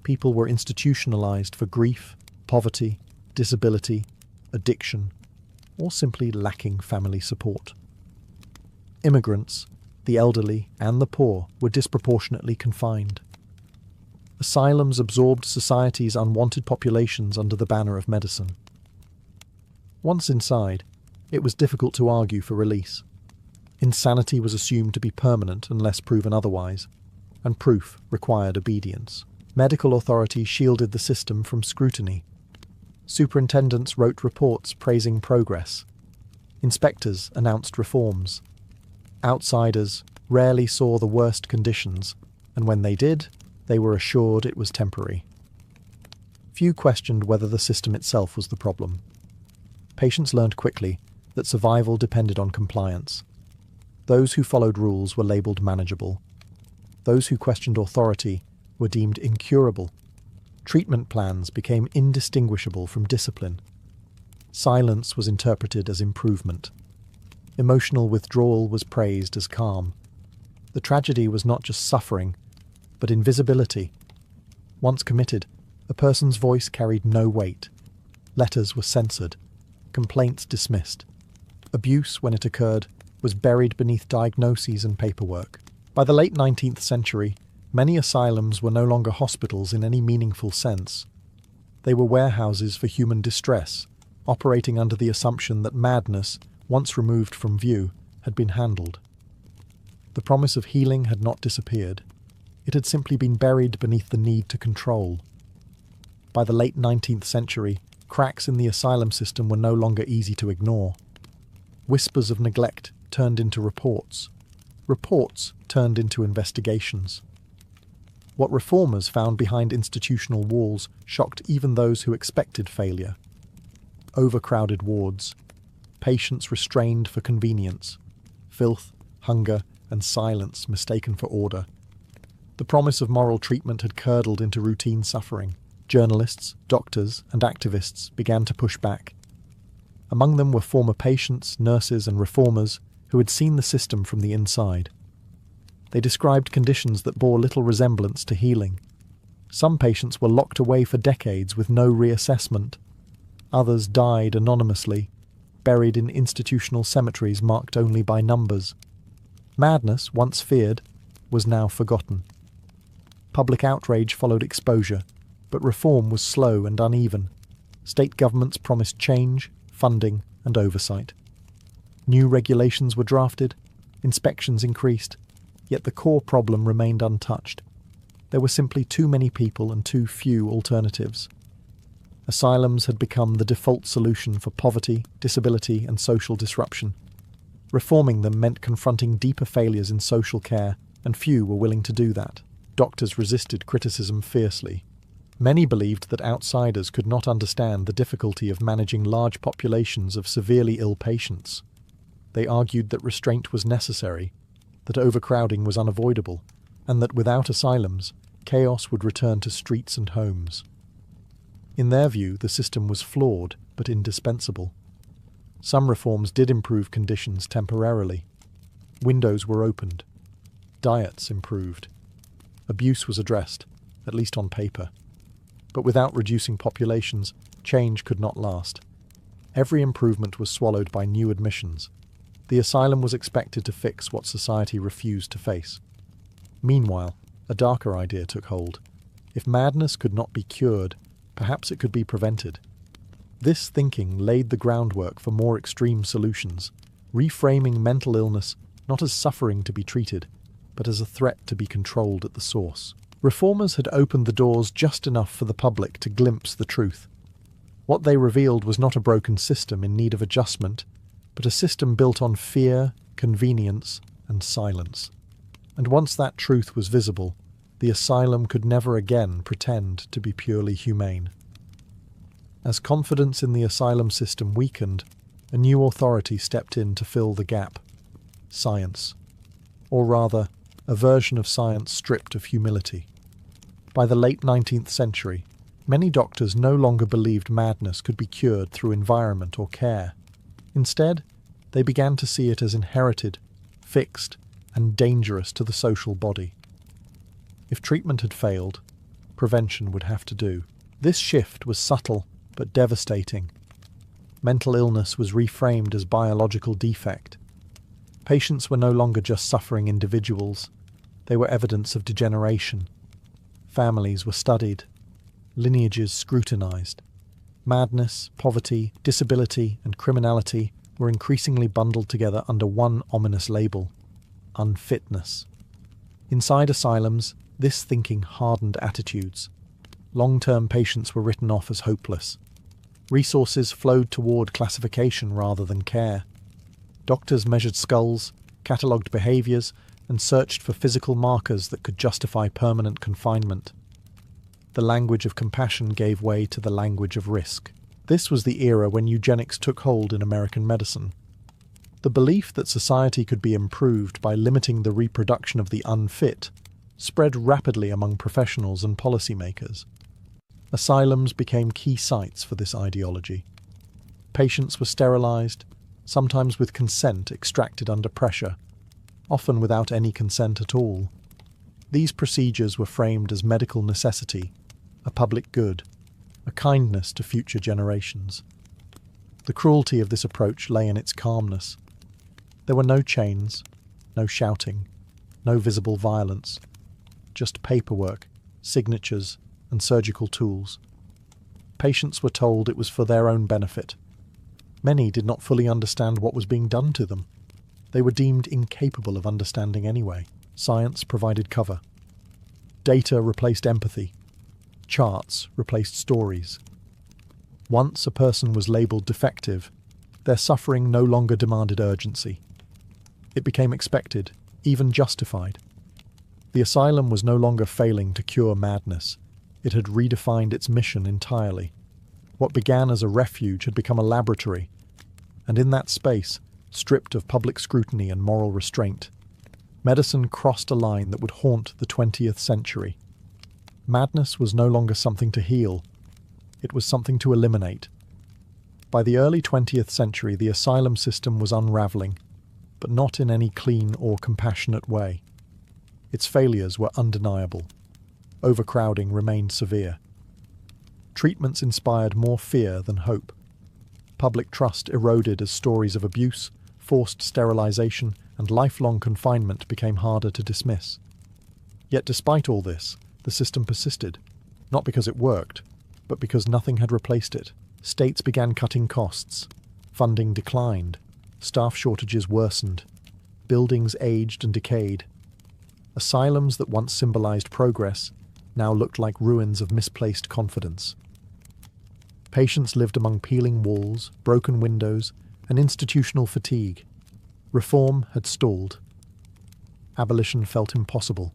People were institutionalized for grief, poverty, disability, addiction, or simply lacking family support. Immigrants, the elderly, and the poor were disproportionately confined. Asylums absorbed society's unwanted populations under the banner of medicine. Once inside, it was difficult to argue for release. Insanity was assumed to be permanent unless proven otherwise, and proof required obedience. Medical authorities shielded the system from scrutiny. Superintendents wrote reports praising progress. Inspectors announced reforms. Outsiders rarely saw the worst conditions, and when they did, they were assured it was temporary. Few questioned whether the system itself was the problem. Patients learned quickly that survival depended on compliance. Those who followed rules were labelled manageable. Those who questioned authority were deemed incurable. Treatment plans became indistinguishable from discipline. Silence was interpreted as improvement. Emotional withdrawal was praised as calm. The tragedy was not just suffering, but invisibility. Once committed, a person's voice carried no weight. Letters were censored. Complaints dismissed. Abuse, when it occurred, was buried beneath diagnoses and paperwork. By the late 19th century, many asylums were no longer hospitals in any meaningful sense. They were warehouses for human distress, operating under the assumption that madness, once removed from view, had been handled. The promise of healing had not disappeared. It had simply been buried beneath the need to control. By the late 19th century, cracks in the asylum system were no longer easy to ignore. Whispers of neglect turned into reports. Reports turned into investigations. What reformers found behind institutional walls shocked even those who expected failure. Overcrowded wards, patients restrained for convenience, filth, hunger, and silence mistaken for order. The promise of moral treatment had curdled into routine suffering. Journalists, doctors, and activists began to push back. Among them were former patients, nurses, and reformers who had seen the system from the inside. They described conditions that bore little resemblance to healing. Some patients were locked away for decades with no reassessment. Others died anonymously, buried in institutional cemeteries marked only by numbers. Madness, once feared, was now forgotten. Public outrage followed exposure, but reform was slow and uneven. State governments promised change, funding, and oversight. New regulations were drafted, inspections increased, Yet the core problem remained untouched. There were simply too many people and too few alternatives. Asylums had become the default solution for poverty, disability, and social disruption. Reforming them meant confronting deeper failures in social care, and few were willing to do that. Doctors resisted criticism fiercely. Many believed that outsiders could not understand the difficulty of managing large populations of severely ill patients. They argued that restraint was necessary, that overcrowding was unavoidable, and that without asylums, chaos would return to streets and homes. In their view, the system was flawed but indispensable. Some reforms did improve conditions temporarily. Windows were opened. Diets improved. Abuse was addressed, at least on paper. But without reducing populations, change could not last. Every improvement was swallowed by new admissions. The asylum was expected to fix what society refused to face. Meanwhile, a darker idea took hold. If madness could not be cured, perhaps it could be prevented. This thinking laid the groundwork for more extreme solutions, reframing mental illness not as suffering to be treated, but as a threat to be controlled at the source. Reformers had opened the doors just enough for the public to glimpse the truth. What they revealed was not a broken system in need of adjustment, but a system built on fear, convenience, and silence. And once that truth was visible, the asylum could never again pretend to be purely humane. As confidence in the asylum system weakened, a new authority stepped in to fill the gap: science. Or rather, a version of science stripped of humility. By the late 19th century, many doctors no longer believed madness could be cured through environment or care. Instead, they began to see it as inherited, fixed, and dangerous to the social body. If treatment had failed, prevention would have to do. This shift was subtle but devastating. Mental illness was reframed as biological defect. Patients were no longer just suffering individuals, they were evidence of degeneration. Families were studied, lineages scrutinized. Madness, poverty, disability, and criminality were increasingly bundled together under one ominous label: unfitness. Inside asylums, this thinking hardened attitudes. Long-term patients were written off as hopeless. Resources flowed toward classification rather than care. Doctors measured skulls, catalogued behaviours, and searched for physical markers that could justify permanent confinement. The language of compassion gave way to the language of risk. This was the era when eugenics took hold in American medicine. The belief that society could be improved by limiting the reproduction of the unfit spread rapidly among professionals and policymakers. Asylums became key sites for this ideology. Patients were sterilized, sometimes with consent extracted under pressure, often without any consent at all. These procedures were framed as medical necessity, a public good, a kindness to future generations. The cruelty of this approach lay in its calmness. There were no chains, no shouting, no visible violence, just paperwork, signatures, and surgical tools. Patients were told it was for their own benefit. Many did not fully understand what was being done to them. They were deemed incapable of understanding anyway. Science provided cover. Data replaced empathy. Charts replaced stories. Once a person was labelled defective, their suffering no longer demanded urgency. It became expected, even justified. The asylum was no longer failing to cure madness. It had redefined its mission entirely. What began as a refuge had become a laboratory, and in that space, stripped of public scrutiny and moral restraint, medicine crossed a line that would haunt the 20th century. Madness was no longer something to heal. It was something to eliminate. By the early 20th century, the asylum system was unravelling, but not in any clean or compassionate way. Its failures were undeniable. Overcrowding remained severe. Treatments inspired more fear than hope. Public trust eroded as stories of abuse, forced sterilisation, and lifelong confinement became harder to dismiss. Yet despite all this, the system persisted, not because it worked, but because nothing had replaced it. States began cutting costs. Funding declined. Staff shortages worsened. Buildings aged and decayed. Asylums that once symbolized progress now looked like ruins of misplaced confidence. Patients lived among peeling walls, broken windows, and institutional fatigue. Reform had stalled. Abolition felt impossible.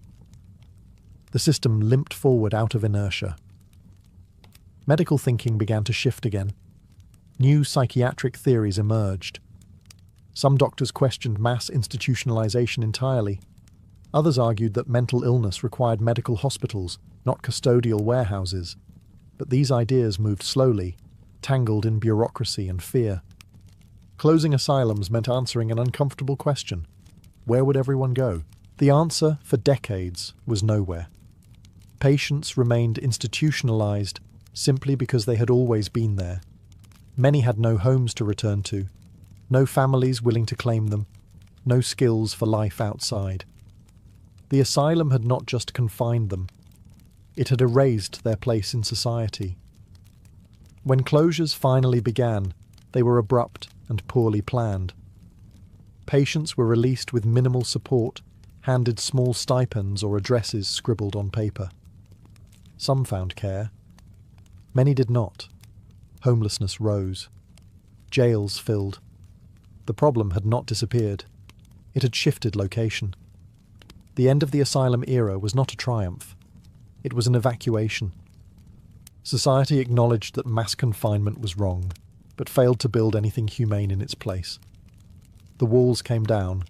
The system limped forward out of inertia. Medical thinking began to shift again. New psychiatric theories emerged. Some doctors questioned mass institutionalization entirely. Others argued that mental illness required medical hospitals, not custodial warehouses. But these ideas moved slowly, tangled in bureaucracy and fear. Closing asylums meant answering an uncomfortable question. Where would everyone go? The answer, for decades, was nowhere. Patients remained institutionalized simply because they had always been there. Many had no homes to return to, no families willing to claim them, no skills for life outside. The asylum had not just confined them, it had erased their place in society. When closures finally began, they were abrupt and poorly planned. Patients were released with minimal support, handed small stipends or addresses scribbled on paper. Some found care. Many did not. Homelessness rose. Jails filled. The problem had not disappeared. It had shifted location. The end of the asylum era was not a triumph. It was an evacuation. Society acknowledged that mass confinement was wrong, but failed to build anything humane in its place. The walls came down,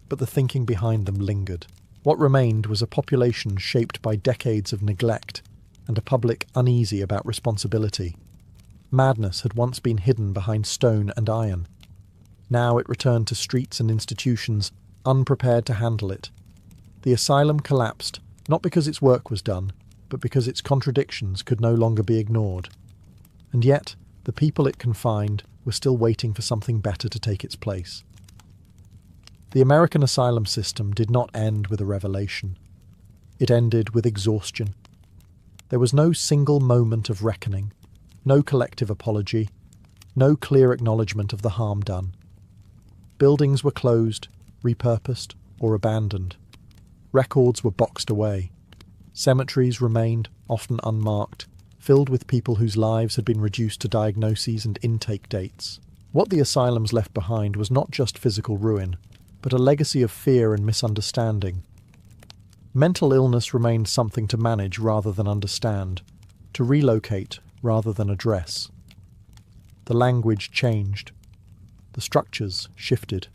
but the thinking behind them lingered. What remained was a population shaped by decades of neglect and a public uneasy about responsibility. Madness had once been hidden behind stone and iron. Now it returned to streets and institutions, unprepared to handle it. The asylum collapsed, not because its work was done, but because its contradictions could no longer be ignored. And yet, the people it confined were still waiting for something better to take its place. The American asylum system did not end with a revelation. It ended with exhaustion. There was no single moment of reckoning, no collective apology, no clear acknowledgement of the harm done. Buildings were closed, repurposed, or abandoned. Records were boxed away. Cemeteries remained, often unmarked, filled with people whose lives had been reduced to diagnoses and intake dates. What the asylums left behind was not just physical ruin, but a legacy of fear and misunderstanding. Mental illness remained something to manage rather than understand, to relocate rather than address. The language changed. The structures shifted.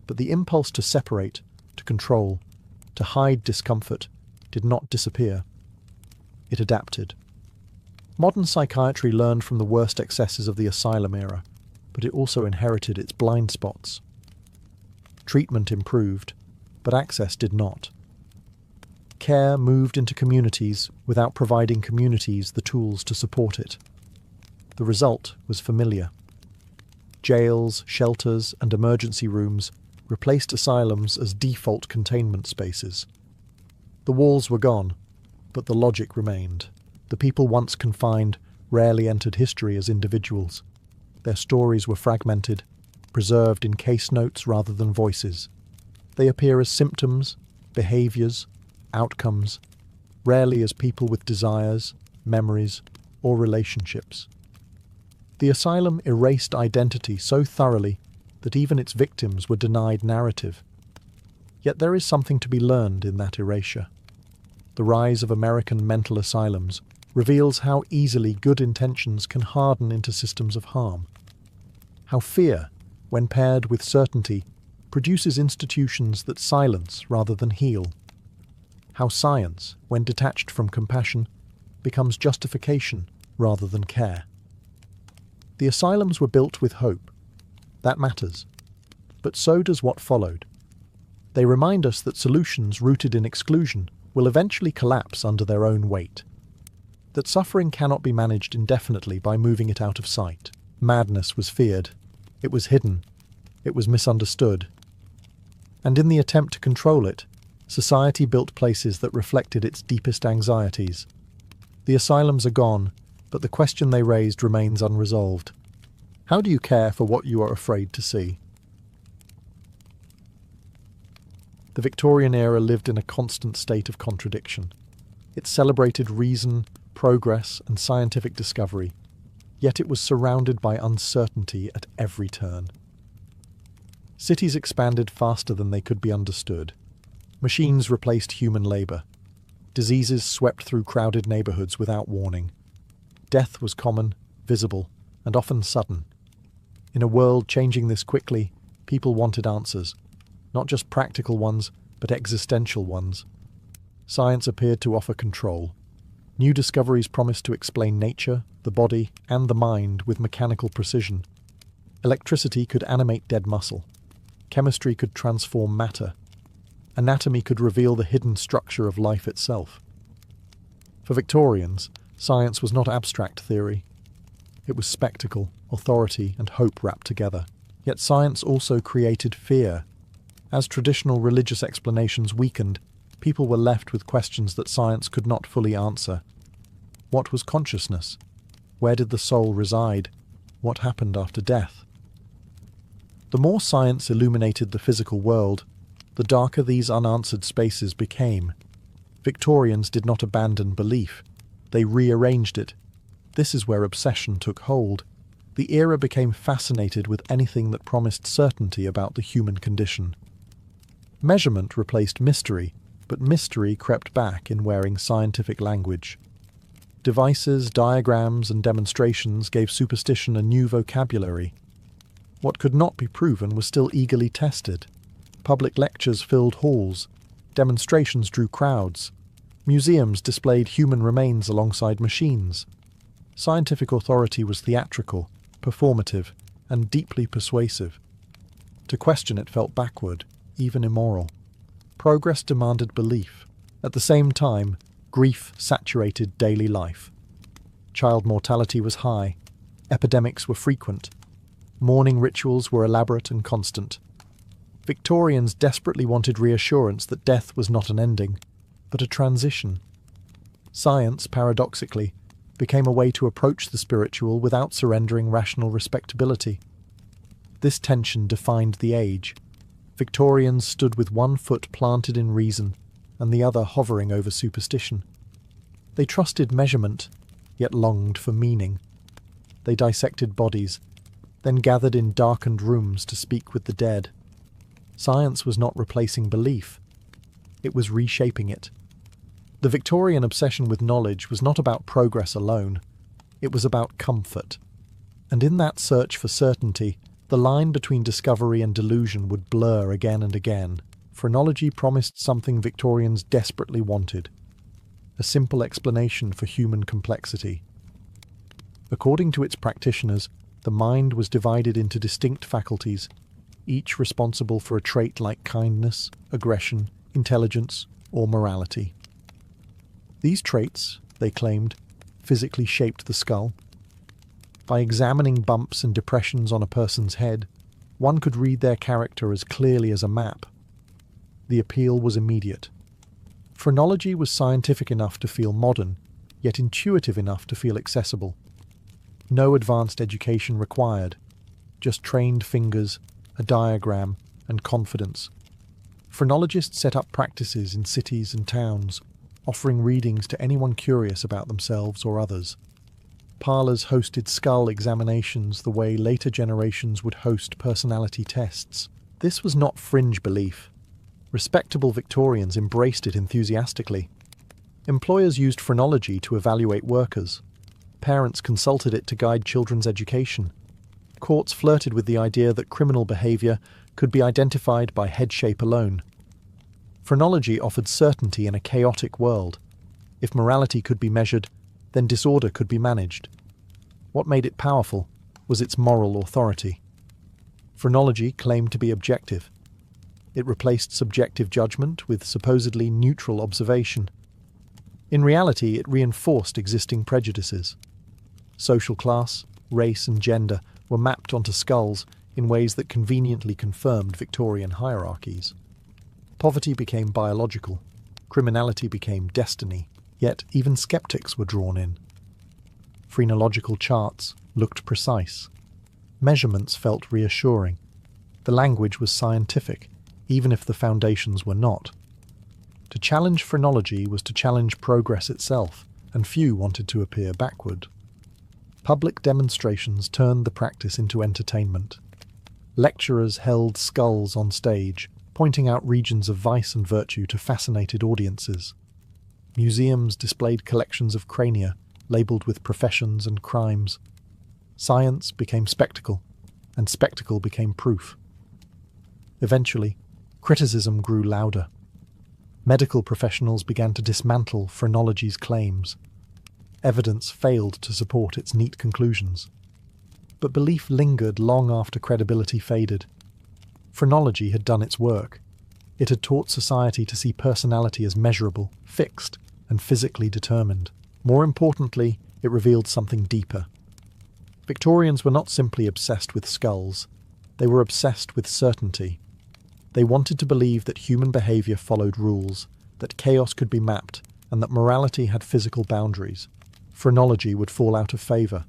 But the impulse to separate, to control, to hide discomfort, did not disappear. It adapted. Modern psychiatry learned from the worst excesses of the asylum era, but it also inherited its blind spots. Treatment improved, but access did not. Care moved into communities without providing communities the tools to support it. The result was familiar. Jails, shelters, and emergency rooms replaced asylums as default containment spaces. The walls were gone, but the logic remained. The people once confined rarely entered history as individuals. Their stories were fragmented, preserved in case notes rather than voices. They appear as symptoms, behaviours, outcomes, rarely as people with desires, memories, or relationships. The asylum erased identity so thoroughly that even its victims were denied narrative. Yet there is something to be learned in that erasure. The rise of American mental asylums reveals how easily good intentions can harden into systems of harm. How fear, when paired with certainty, produces institutions that silence rather than heal. How science, when detached from compassion, becomes justification rather than care. The asylums were built with hope. That matters. But so does what followed. They remind us that solutions rooted in exclusion will eventually collapse under their own weight. That suffering cannot be managed indefinitely by moving it out of sight. Madness was feared. It was hidden. It was misunderstood. And in the attempt to control it, society built places that reflected its deepest anxieties. The asylums are gone, but the question they raised remains unresolved. How do you care for what you are afraid to see? The Victorian era lived in a constant state of contradiction. It celebrated reason, progress, and scientific discovery, yet it was surrounded by uncertainty at every turn. Cities expanded faster than they could be understood. Machines replaced human labour. Diseases swept through crowded neighbourhoods without warning. Death was common, visible, and often sudden. In a world changing this quickly, people wanted answers, not just practical ones, but existential ones. Science appeared to offer control. New discoveries promised to explain nature, the body, and the mind with mechanical precision. Electricity could animate dead muscle. Chemistry could transform matter. Anatomy could reveal the hidden structure of life itself. For Victorians, science was not abstract theory. It was spectacle, authority, and hope wrapped together. Yet science also created fear. As traditional religious explanations weakened, people were left with questions that science could not fully answer. What was consciousness? Where did the soul reside? What happened after death? The more science illuminated the physical world, the darker these unanswered spaces became. Victorians did not abandon belief. They rearranged it. This is where obsession took hold. The era became fascinated with anything that promised certainty about the human condition. Measurement replaced mystery, but mystery crept back in wearing scientific language. Devices, diagrams, and demonstrations gave superstition a new vocabulary. What could not be proven was still eagerly tested. Public lectures filled halls. Demonstrations drew crowds. Museums displayed human remains alongside machines. Scientific authority was theatrical, performative, and deeply persuasive. To question it felt backward, even immoral. Progress demanded belief. At the same time, grief saturated daily life. Child mortality was high. Epidemics were frequent. Mourning rituals were elaborate and constant. Victorians desperately wanted reassurance that death was not an ending, but a transition. Science, paradoxically, became a way to approach the spiritual without surrendering rational respectability. This tension defined the age. Victorians stood with one foot planted in reason and the other hovering over superstition. They trusted measurement, yet longed for meaning. They dissected bodies, then gathered in darkened rooms to speak with the dead. Science was not replacing belief. It was reshaping it. The Victorian obsession with knowledge was not about progress alone. It was about comfort. And in that search for certainty, the line between discovery and delusion would blur again and again. Phrenology promised something Victorians desperately wanted: a simple explanation for human complexity. According to its practitioners, the mind was divided into distinct faculties, each responsible for a trait like kindness, aggression, intelligence, or morality. These traits, they claimed, physically shaped the skull. By examining bumps and depressions on a person's head, one could read their character as clearly as a map. The appeal was immediate. Phrenology was scientific enough to feel modern, yet intuitive enough to feel accessible. No advanced education required, just trained fingers, a diagram, and confidence. Phrenologists set up practices in cities and towns, offering readings to anyone curious about themselves or others. Parlours hosted skull examinations the way later generations would host personality tests. This was not fringe belief. Respectable Victorians embraced it enthusiastically. Employers used phrenology to evaluate workers. Parents consulted it to guide children's education. Courts flirted with the idea that criminal behaviour could be identified by head shape alone. Phrenology offered certainty in a chaotic world. If morality could be measured, then disorder could be managed. What made it powerful was its moral authority. Phrenology claimed to be objective. It replaced subjective judgment with supposedly neutral observation. In reality, it reinforced existing prejudices. Social class, race, and gender were mapped onto skulls in ways that conveniently confirmed Victorian hierarchies. Poverty became biological. Criminality became destiny. Yet even skeptics were drawn in. Phrenological charts looked precise. Measurements felt reassuring. The language was scientific, even if the foundations were not. To challenge phrenology was to challenge progress itself, and few wanted to appear backward. Public demonstrations turned the practice into entertainment. Lecturers held skulls on stage, pointing out regions of vice and virtue to fascinated audiences. Museums displayed collections of crania, labelled with professions and crimes. Science became spectacle, and spectacle became proof. Eventually, criticism grew louder. Medical professionals began to dismantle phrenology's claims. Evidence failed to support its neat conclusions. But belief lingered long after credibility faded. Phrenology had done its work. It had taught society to see personality as measurable, fixed, and physically determined. More importantly, it revealed something deeper. Victorians were not simply obsessed with skulls. They were obsessed with certainty. They wanted to believe that human behaviour followed rules, that chaos could be mapped, and that morality had physical boundaries. Phrenology would fall out of favour,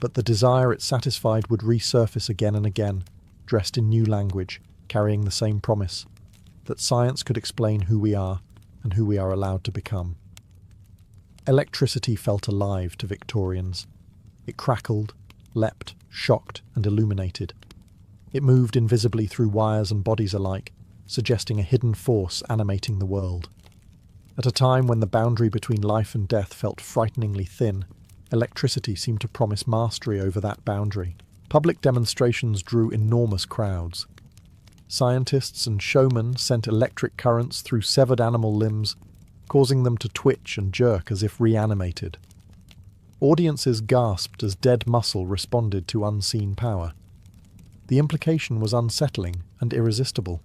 but the desire it satisfied would resurface again and again, dressed in new language, carrying the same promise, that science could explain who we are and who we are allowed to become. Electricity felt alive to Victorians. It crackled, leapt, shocked, and illuminated. It moved invisibly through wires and bodies alike, suggesting a hidden force animating the world. At a time when the boundary between life and death felt frighteningly thin, electricity seemed to promise mastery over that boundary. Public demonstrations drew enormous crowds. Scientists and showmen sent electric currents through severed animal limbs, causing them to twitch and jerk as if reanimated. Audiences gasped as dead muscle responded to unseen power. The implication was unsettling and irresistible.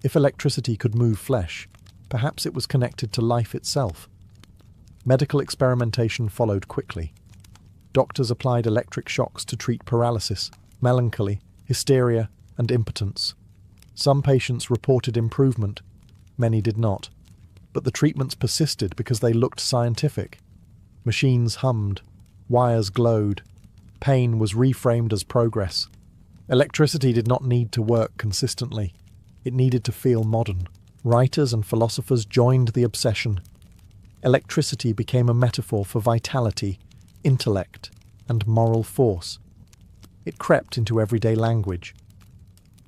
If electricity could move flesh, perhaps it was connected to life itself. Medical experimentation followed quickly. Doctors applied electric shocks to treat paralysis, melancholy, hysteria, and impotence. Some patients reported improvement, many did not. But the treatments persisted because they looked scientific. Machines hummed, wires glowed, pain was reframed as progress. Electricity did not need to work consistently. It needed to feel modern. Writers and philosophers joined the obsession. Electricity became a metaphor for vitality, intellect, and moral force. It crept into everyday language.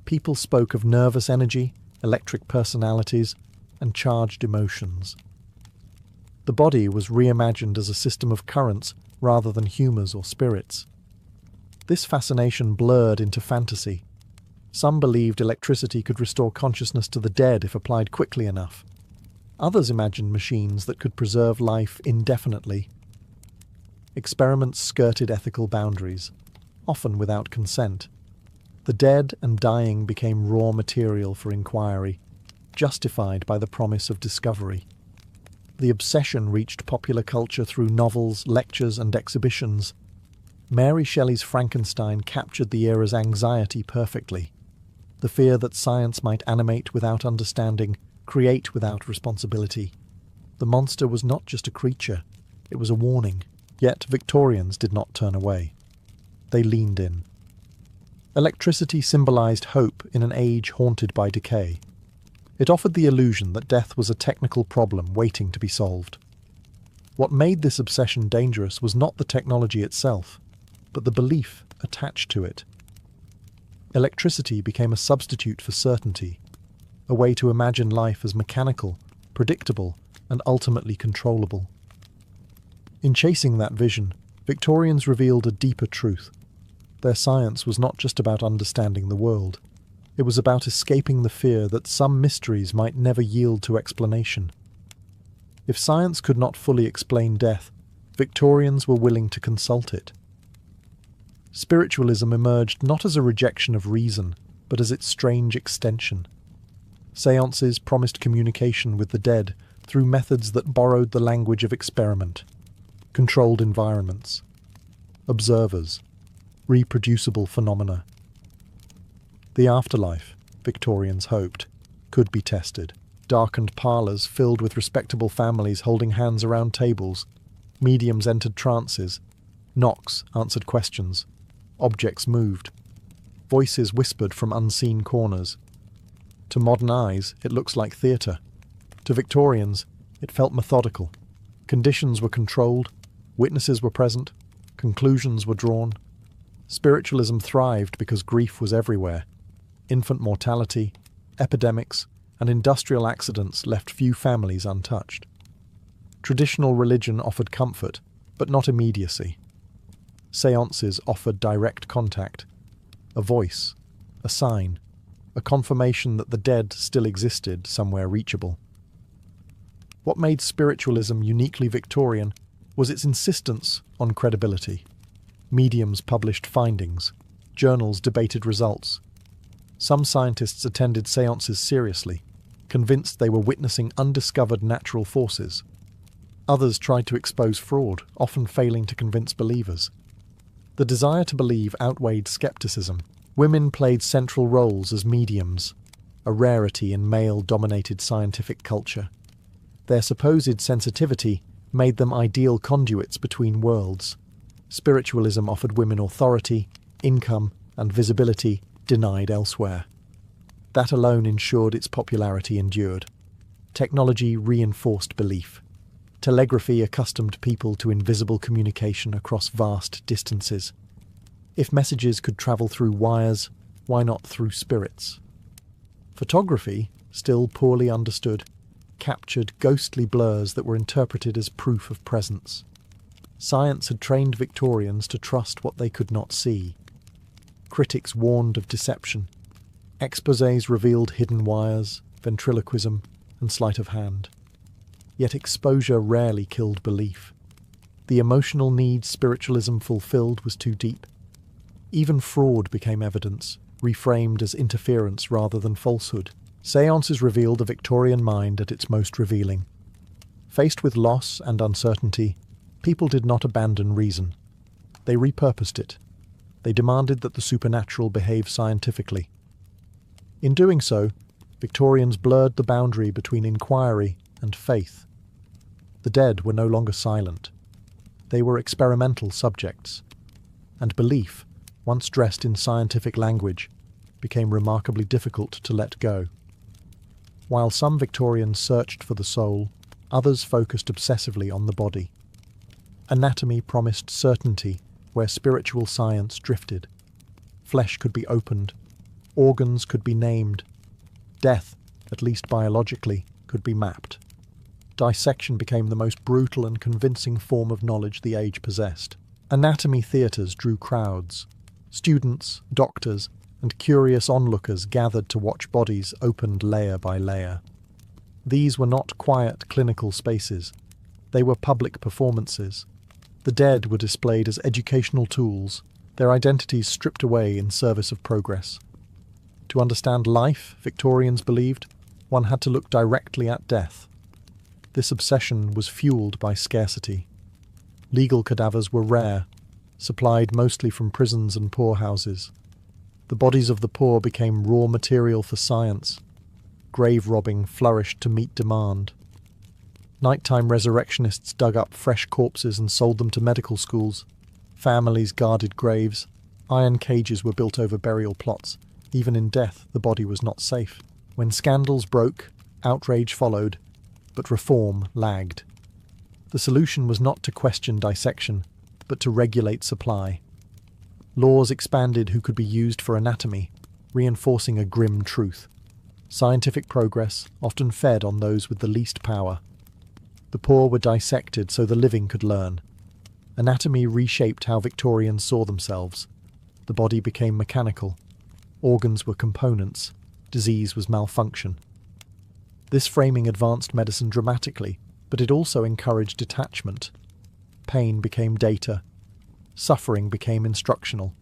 People spoke of nervous energy, electric personalities, and charged emotions. The body was reimagined as a system of currents rather than humours or spirits. This fascination blurred into fantasy. Some believed electricity could restore consciousness to the dead if applied quickly enough. Others imagined machines that could preserve life indefinitely. Experiments skirted ethical boundaries, often without consent. The dead and dying became raw material for inquiry, justified by the promise of discovery. The obsession reached popular culture through novels, lectures, and exhibitions. Mary Shelley's Frankenstein captured the era's anxiety perfectly. The fear that science might animate without understanding, create without responsibility. The monster was not just a creature, it was a warning. Yet Victorians did not turn away. They leaned in. Electricity symbolized hope in an age haunted by decay. It offered the illusion that death was a technical problem waiting to be solved. What made this obsession dangerous was not the technology itself, but the belief attached to it. Electricity became a substitute for certainty, a way to imagine life as mechanical, predictable, and ultimately controllable. In chasing that vision, Victorians revealed a deeper truth. Their science was not just about understanding the world. It was about escaping the fear that some mysteries might never yield to explanation. If science could not fully explain death, Victorians were willing to consult it. Spiritualism emerged not as a rejection of reason, but as its strange extension. Seances promised communication with the dead through methods that borrowed the language of experiment. Controlled environments, observers, reproducible phenomena. The afterlife, Victorians hoped, could be tested. Darkened parlours filled with respectable families holding hands around tables. Mediums entered trances. Knocks answered questions. Objects moved. Voices whispered from unseen corners. To modern eyes, it looks like theatre. To Victorians, it felt methodical. Conditions were controlled, witnesses were present, conclusions were drawn. Spiritualism thrived because grief was everywhere. Infant mortality, epidemics, and industrial accidents left few families untouched. Traditional religion offered comfort, but not immediacy. Seances offered direct contact, a voice, a sign, a confirmation that the dead still existed somewhere reachable. What made spiritualism uniquely Victorian was its insistence on credibility. Mediums published findings, journals debated results. Some scientists attended seances seriously, convinced they were witnessing undiscovered natural forces. Others tried to expose fraud, often failing to convince believers. The desire to believe outweighed skepticism. Women played central roles as mediums, a rarity in male-dominated scientific culture. Their supposed sensitivity made them ideal conduits between worlds. Spiritualism offered women authority, income, and visibility denied elsewhere. That alone ensured its popularity endured. Technology reinforced belief. Telegraphy accustomed people to invisible communication across vast distances. If messages could travel through wires, why not through spirits? Photography, still poorly understood, captured ghostly blurs that were interpreted as proof of presence. Science had trained Victorians to trust what they could not see. Critics warned of deception. Exposés revealed hidden wires, ventriloquism, and sleight of hand. Yet exposure rarely killed belief. The emotional need spiritualism fulfilled was too deep. Even fraud became evidence, reframed as interference rather than falsehood. Seances revealed the Victorian mind at its most revealing. Faced with loss and uncertainty, people did not abandon reason. They repurposed it. They demanded that the supernatural behave scientifically. In doing so, Victorians blurred the boundary between inquiry and faith. The dead were no longer silent. They were experimental subjects. And belief, once dressed in scientific language, became remarkably difficult to let go. While some Victorians searched for the soul, others focused obsessively on the body. Anatomy promised certainty where spiritual science drifted. Flesh could be opened, organs could be named, death, at least biologically, could be mapped. Dissection became the most brutal and convincing form of knowledge the age possessed. Anatomy theatres drew crowds. Students, doctors, and curious onlookers gathered to watch bodies opened layer by layer. These were not quiet clinical spaces. They were public performances. The dead were displayed as educational tools, their identities stripped away in service of progress. To understand life, Victorians believed, one had to look directly at death. This obsession was fueled by scarcity. Legal cadavers were rare, supplied mostly from prisons and poorhouses. The bodies of the poor became raw material for science. Grave robbing flourished to meet demand. Nighttime resurrectionists dug up fresh corpses and sold them to medical schools. Families guarded graves. Iron cages were built over burial plots. Even in death, the body was not safe. When scandals broke, outrage followed, but reform lagged. The solution was not to question dissection, but to regulate supply. Laws expanded who could be used for anatomy, reinforcing a grim truth. Scientific progress often fed on those with the least power. The poor were dissected so the living could learn. Anatomy reshaped how Victorians saw themselves. The body became mechanical. Organs were components. Disease was malfunction. This framing advanced medicine dramatically, but it also encouraged detachment. Pain became data. Suffering became instructional.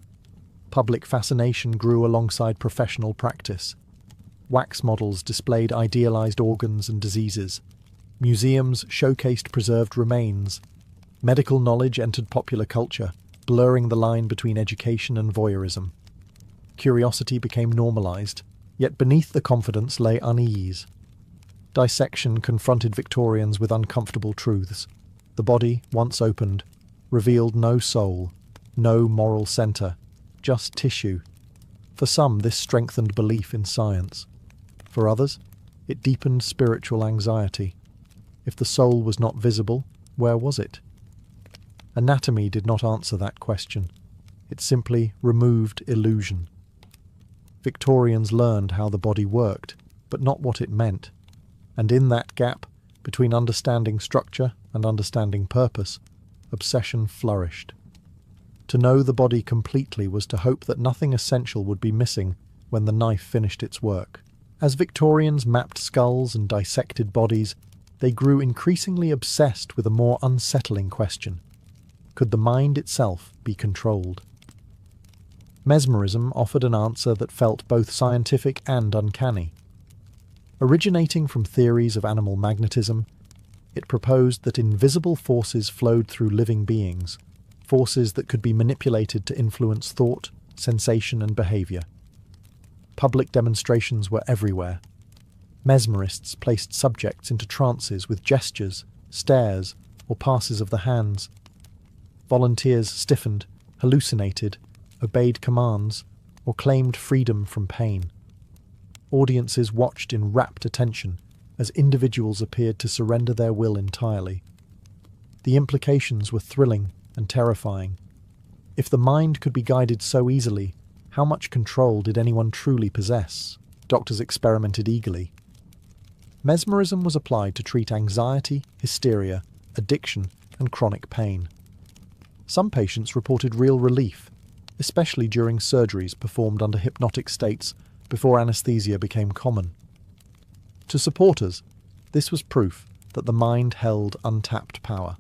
Public fascination grew alongside professional practice. Wax models displayed idealized organs and diseases. Museums showcased preserved remains. Medical knowledge entered popular culture, blurring the line between education and voyeurism. Curiosity became normalized, yet beneath the confidence lay unease. Dissection confronted Victorians with uncomfortable truths. The body, once opened, revealed no soul, no moral centre, just tissue. For some, this strengthened belief in science. For others, it deepened spiritual anxiety. If the soul was not visible, where was it? Anatomy did not answer that question. It simply removed illusion. Victorians learned how the body worked, but not what it meant. And in that gap, between understanding structure and understanding purpose, obsession flourished. To know the body completely was to hope that nothing essential would be missing when the knife finished its work. As Victorians mapped skulls and dissected bodies, they grew increasingly obsessed with a more unsettling question. Could the mind itself be controlled? Mesmerism offered an answer that felt both scientific and uncanny. Originating from theories of animal magnetism, it proposed that invisible forces flowed through living beings, forces that could be manipulated to influence thought, sensation, and behavior. Public demonstrations were everywhere. Mesmerists placed subjects into trances with gestures, stares, or passes of the hands. Volunteers stiffened, hallucinated, obeyed commands, or claimed freedom from pain. Audiences watched in rapt attention as individuals appeared to surrender their will entirely. The implications were thrilling and terrifying. If the mind could be guided so easily, how much control did anyone truly possess? Doctors experimented eagerly. Mesmerism was applied to treat anxiety, hysteria, addiction, and chronic pain. Some patients reported real relief, especially during surgeries performed under hypnotic states before anesthesia became common. To supporters, this was proof that the mind held untapped power.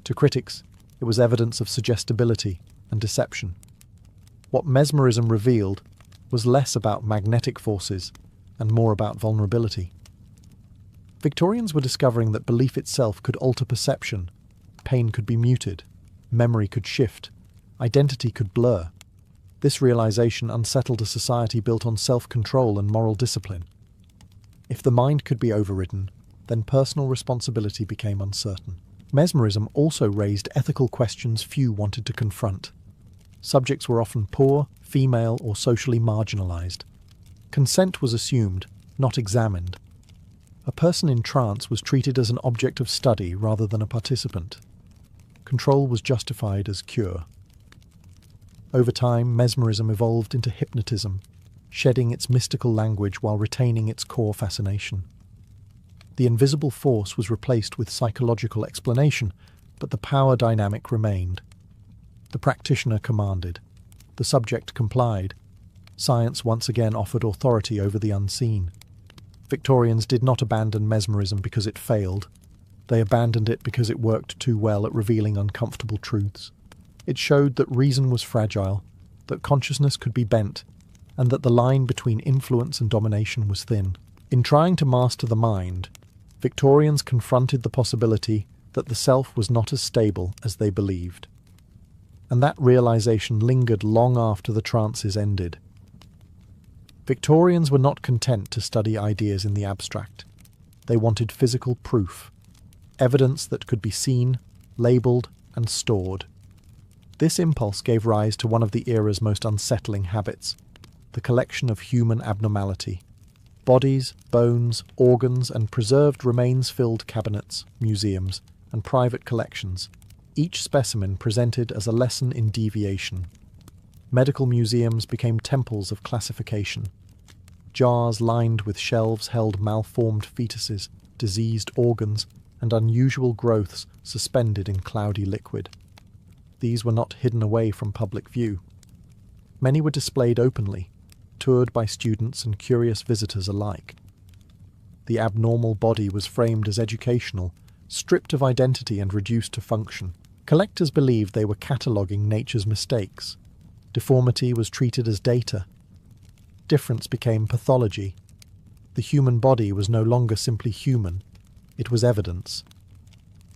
To critics, it was evidence of suggestibility and deception. What mesmerism revealed was less about magnetic forces and more about vulnerability. Victorians were discovering that belief itself could alter perception, pain could be muted, memory could shift, identity could blur. This realization unsettled a society built on self-control and moral discipline. If the mind could be overridden, then personal responsibility became uncertain. Mesmerism also raised ethical questions few wanted to confront. Subjects were often poor, female, or socially marginalized. Consent was assumed, not examined. A person in trance was treated as an object of study rather than a participant. Control was justified as cure. Over time, mesmerism evolved into hypnotism, shedding its mystical language while retaining its core fascination. The invisible force was replaced with psychological explanation, but the power dynamic remained. The practitioner commanded. The subject complied. Science once again offered authority over the unseen. Victorians did not abandon mesmerism because it failed. They abandoned it because it worked too well at revealing uncomfortable truths. It showed that reason was fragile, that consciousness could be bent, and that the line between influence and domination was thin. In trying to master the mind, Victorians confronted the possibility that the self was not as stable as they believed. And that realization lingered long after the trances ended. Victorians were not content to study ideas in the abstract. They wanted physical proof, evidence that could be seen, labelled, and stored. This impulse gave rise to one of the era's most unsettling habits, the collection of human abnormality. Bodies, bones, organs, and preserved remains filled cabinets, museums, and private collections, each specimen presented as a lesson in deviation. Medical museums became temples of classification. Jars lined with shelves held malformed fetuses, diseased organs, and unusual growths suspended in cloudy liquid. These were not hidden away from public view. Many were displayed openly, toured by students and curious visitors alike. The abnormal body was framed as educational, stripped of identity and reduced to function. Collectors believed they were cataloguing nature's mistakes. Deformity was treated as data. Difference became pathology. The human body was no longer simply human, it was evidence.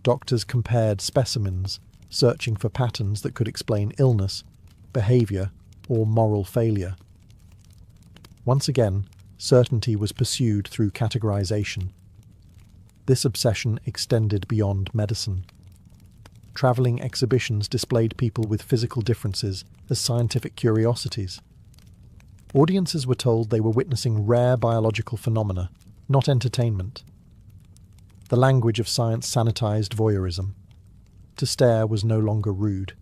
Doctors compared specimens, searching for patterns that could explain illness, behavior, or moral failure. Once again, certainty was pursued through categorization. This obsession extended beyond medicine. Traveling exhibitions displayed people with physical differences as scientific curiosities. Audiences were told they were witnessing rare biological phenomena, not entertainment. The language of science sanitized voyeurism. To stare was no longer rude.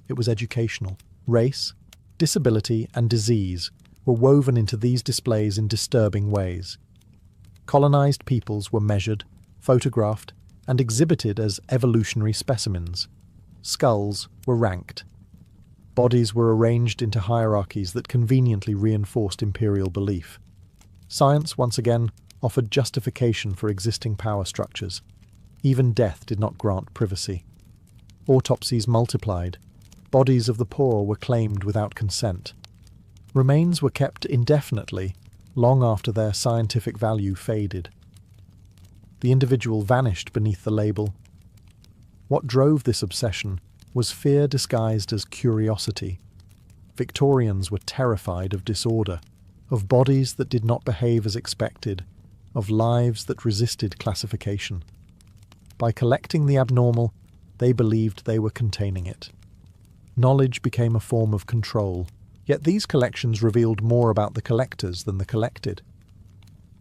It was educational. Race, disability, and disease were woven into these displays in disturbing ways. Colonized peoples were measured, photographed, and exhibited as evolutionary specimens. Skulls were ranked. Bodies were arranged into hierarchies that conveniently reinforced imperial belief. Science, once again, offered justification for existing power structures. Even death did not grant privacy. Autopsies multiplied. Bodies of the poor were claimed without consent. Remains were kept indefinitely, long after their scientific value faded. The individual vanished beneath the label. What drove this obsession was fear disguised as curiosity. Victorians were terrified of disorder, of bodies that did not behave as expected, of lives that resisted classification. By collecting the abnormal, they believed they were containing it. Knowledge became a form of control, yet these collections revealed more about the collectors than the collected.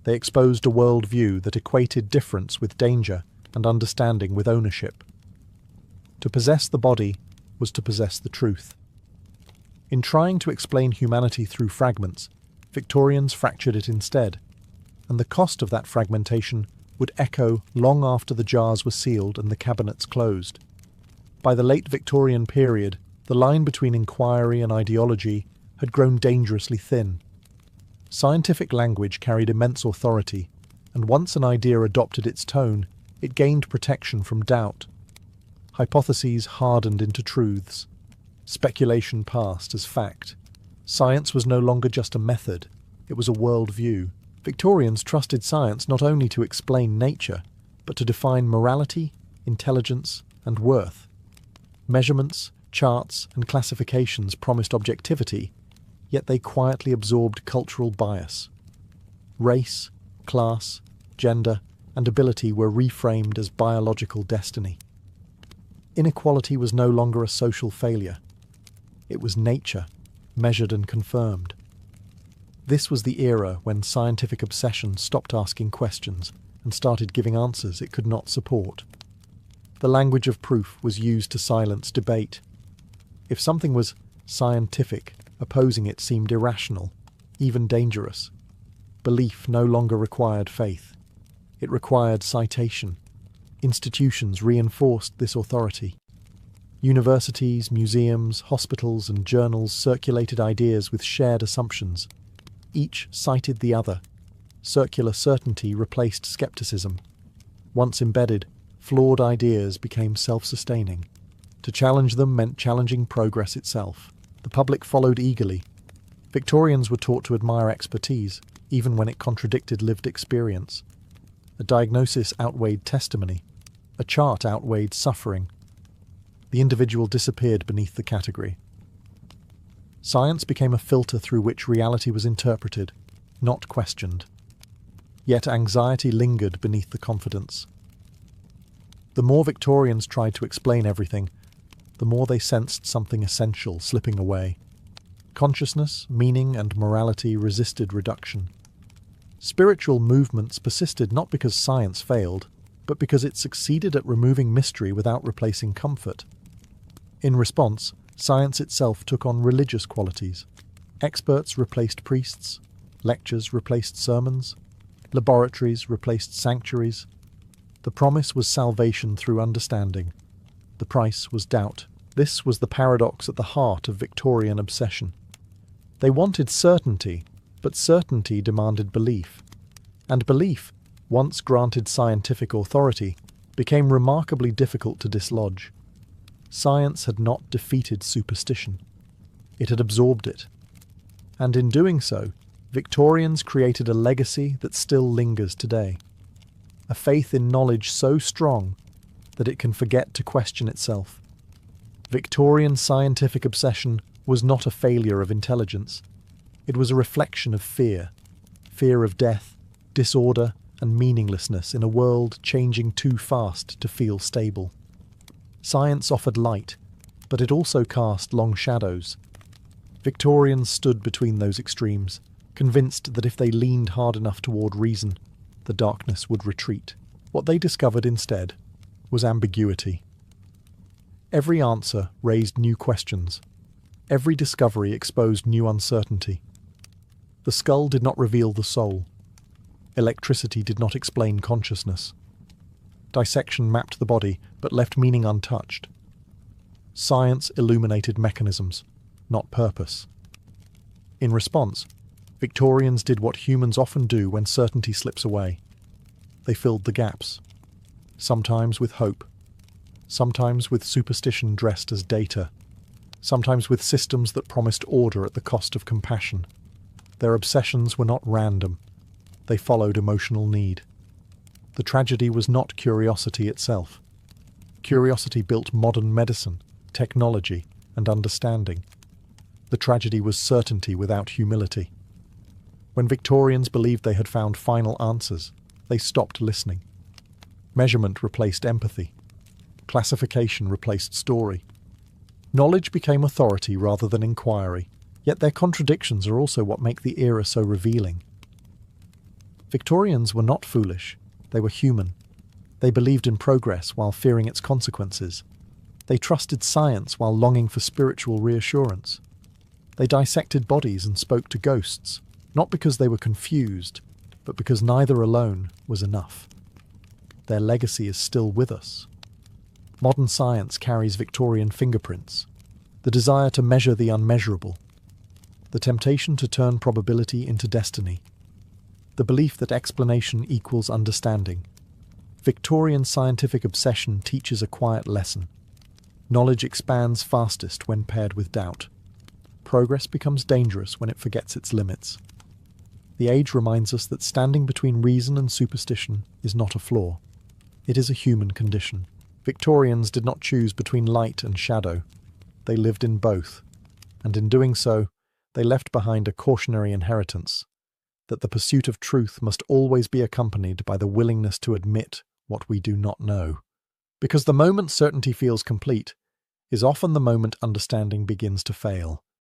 They exposed a worldview that equated difference with danger and understanding with ownership. To possess the body was to possess the truth. In trying to explain humanity through fragments, Victorians fractured it instead, and the cost of that fragmentation would echo long after the jars were sealed and the cabinets closed. By the late Victorian period, the line between inquiry and ideology had grown dangerously thin. Scientific language carried immense authority, and once an idea adopted its tone, it gained protection from doubt. Hypotheses hardened into truths. Speculation passed as fact. Science was no longer just a method, it was a worldview. Victorians trusted science not only to explain nature, but to define morality, intelligence, and worth. Measurements, charts, and classifications promised objectivity, yet they quietly absorbed cultural bias. Race, class, gender, and ability were reframed as biological destiny. Inequality was no longer a social failure. It was nature, measured and confirmed. This was the era when scientific obsession stopped asking questions and started giving answers it could not support. The language of proof was used to silence debate. If something was scientific, opposing it seemed irrational, even dangerous. Belief no longer required faith. It required citation. Institutions reinforced this authority. Universities, museums, hospitals, and journals circulated ideas with shared assumptions. Each cited the other. Circular certainty replaced skepticism. Once embedded, flawed ideas became self-sustaining. To challenge them meant challenging progress itself. The public followed eagerly. Victorians were taught to admire expertise, even when it contradicted lived experience. A diagnosis outweighed testimony. A chart outweighed suffering. The individual disappeared beneath the category. Science became a filter through which reality was interpreted, not questioned. Yet anxiety lingered beneath the confidence. The more Victorians tried to explain everything, the more they sensed something essential slipping away. Consciousness, meaning, and morality resisted reduction. Spiritual movements persisted not because science failed, but because it succeeded at removing mystery without replacing comfort. In response, science itself took on religious qualities. Experts replaced priests, lectures replaced sermons, laboratories replaced sanctuaries. The promise was salvation through understanding. The price was doubt. This was the paradox at the heart of Victorian obsession. They wanted certainty, but certainty demanded belief. And belief, once granted scientific authority, became remarkably difficult to dislodge. Science had not defeated superstition. It had absorbed it. And in doing so, Victorians created a legacy that still lingers today. A faith in knowledge so strong that it can forget to question itself. Victorian scientific obsession was not a failure of intelligence. It was a reflection of fear. Fear of death, disorder, and meaninglessness in a world changing too fast to feel stable. Science offered light, but it also cast long shadows. Victorians stood between those extremes, convinced that if they leaned hard enough toward reason, the darkness would retreat. What they discovered instead was ambiguity. Every answer raised new questions. Every discovery exposed new uncertainty. The skull did not reveal the soul. Electricity did not explain consciousness. Dissection mapped the body, but left meaning untouched. Science illuminated mechanisms, not purpose. In response, Victorians did what humans often do when certainty slips away. They filled the gaps, sometimes with hope, sometimes with superstition dressed as data, sometimes with systems that promised order at the cost of compassion. Their obsessions were not random. They followed emotional need. The tragedy was not curiosity itself. Curiosity built modern medicine, technology, and understanding. The tragedy was certainty without humility. When Victorians believed they had found final answers, they stopped listening. Measurement replaced empathy. Classification replaced story. Knowledge became authority rather than inquiry, yet their contradictions are also what make the era so revealing. Victorians were not foolish, they were human. They believed in progress while fearing its consequences. They trusted science while longing for spiritual reassurance. They dissected bodies and spoke to ghosts, not because they were confused, but because neither alone was enough. Their legacy is still with us. Modern science carries Victorian fingerprints, the desire to measure the unmeasurable, the temptation to turn probability into destiny, the belief that explanation equals understanding. Victorian scientific obsession teaches a quiet lesson. Knowledge expands fastest when paired with doubt. Progress becomes dangerous when it forgets its limits. The age reminds us that standing between reason and superstition is not a flaw. It is a human condition. Victorians did not choose between light and shadow. They lived in both, and in doing so, they left behind a cautionary inheritance, that the pursuit of truth must always be accompanied by the willingness to admit what we do not know. Because the moment certainty feels complete is often the moment understanding begins to fail.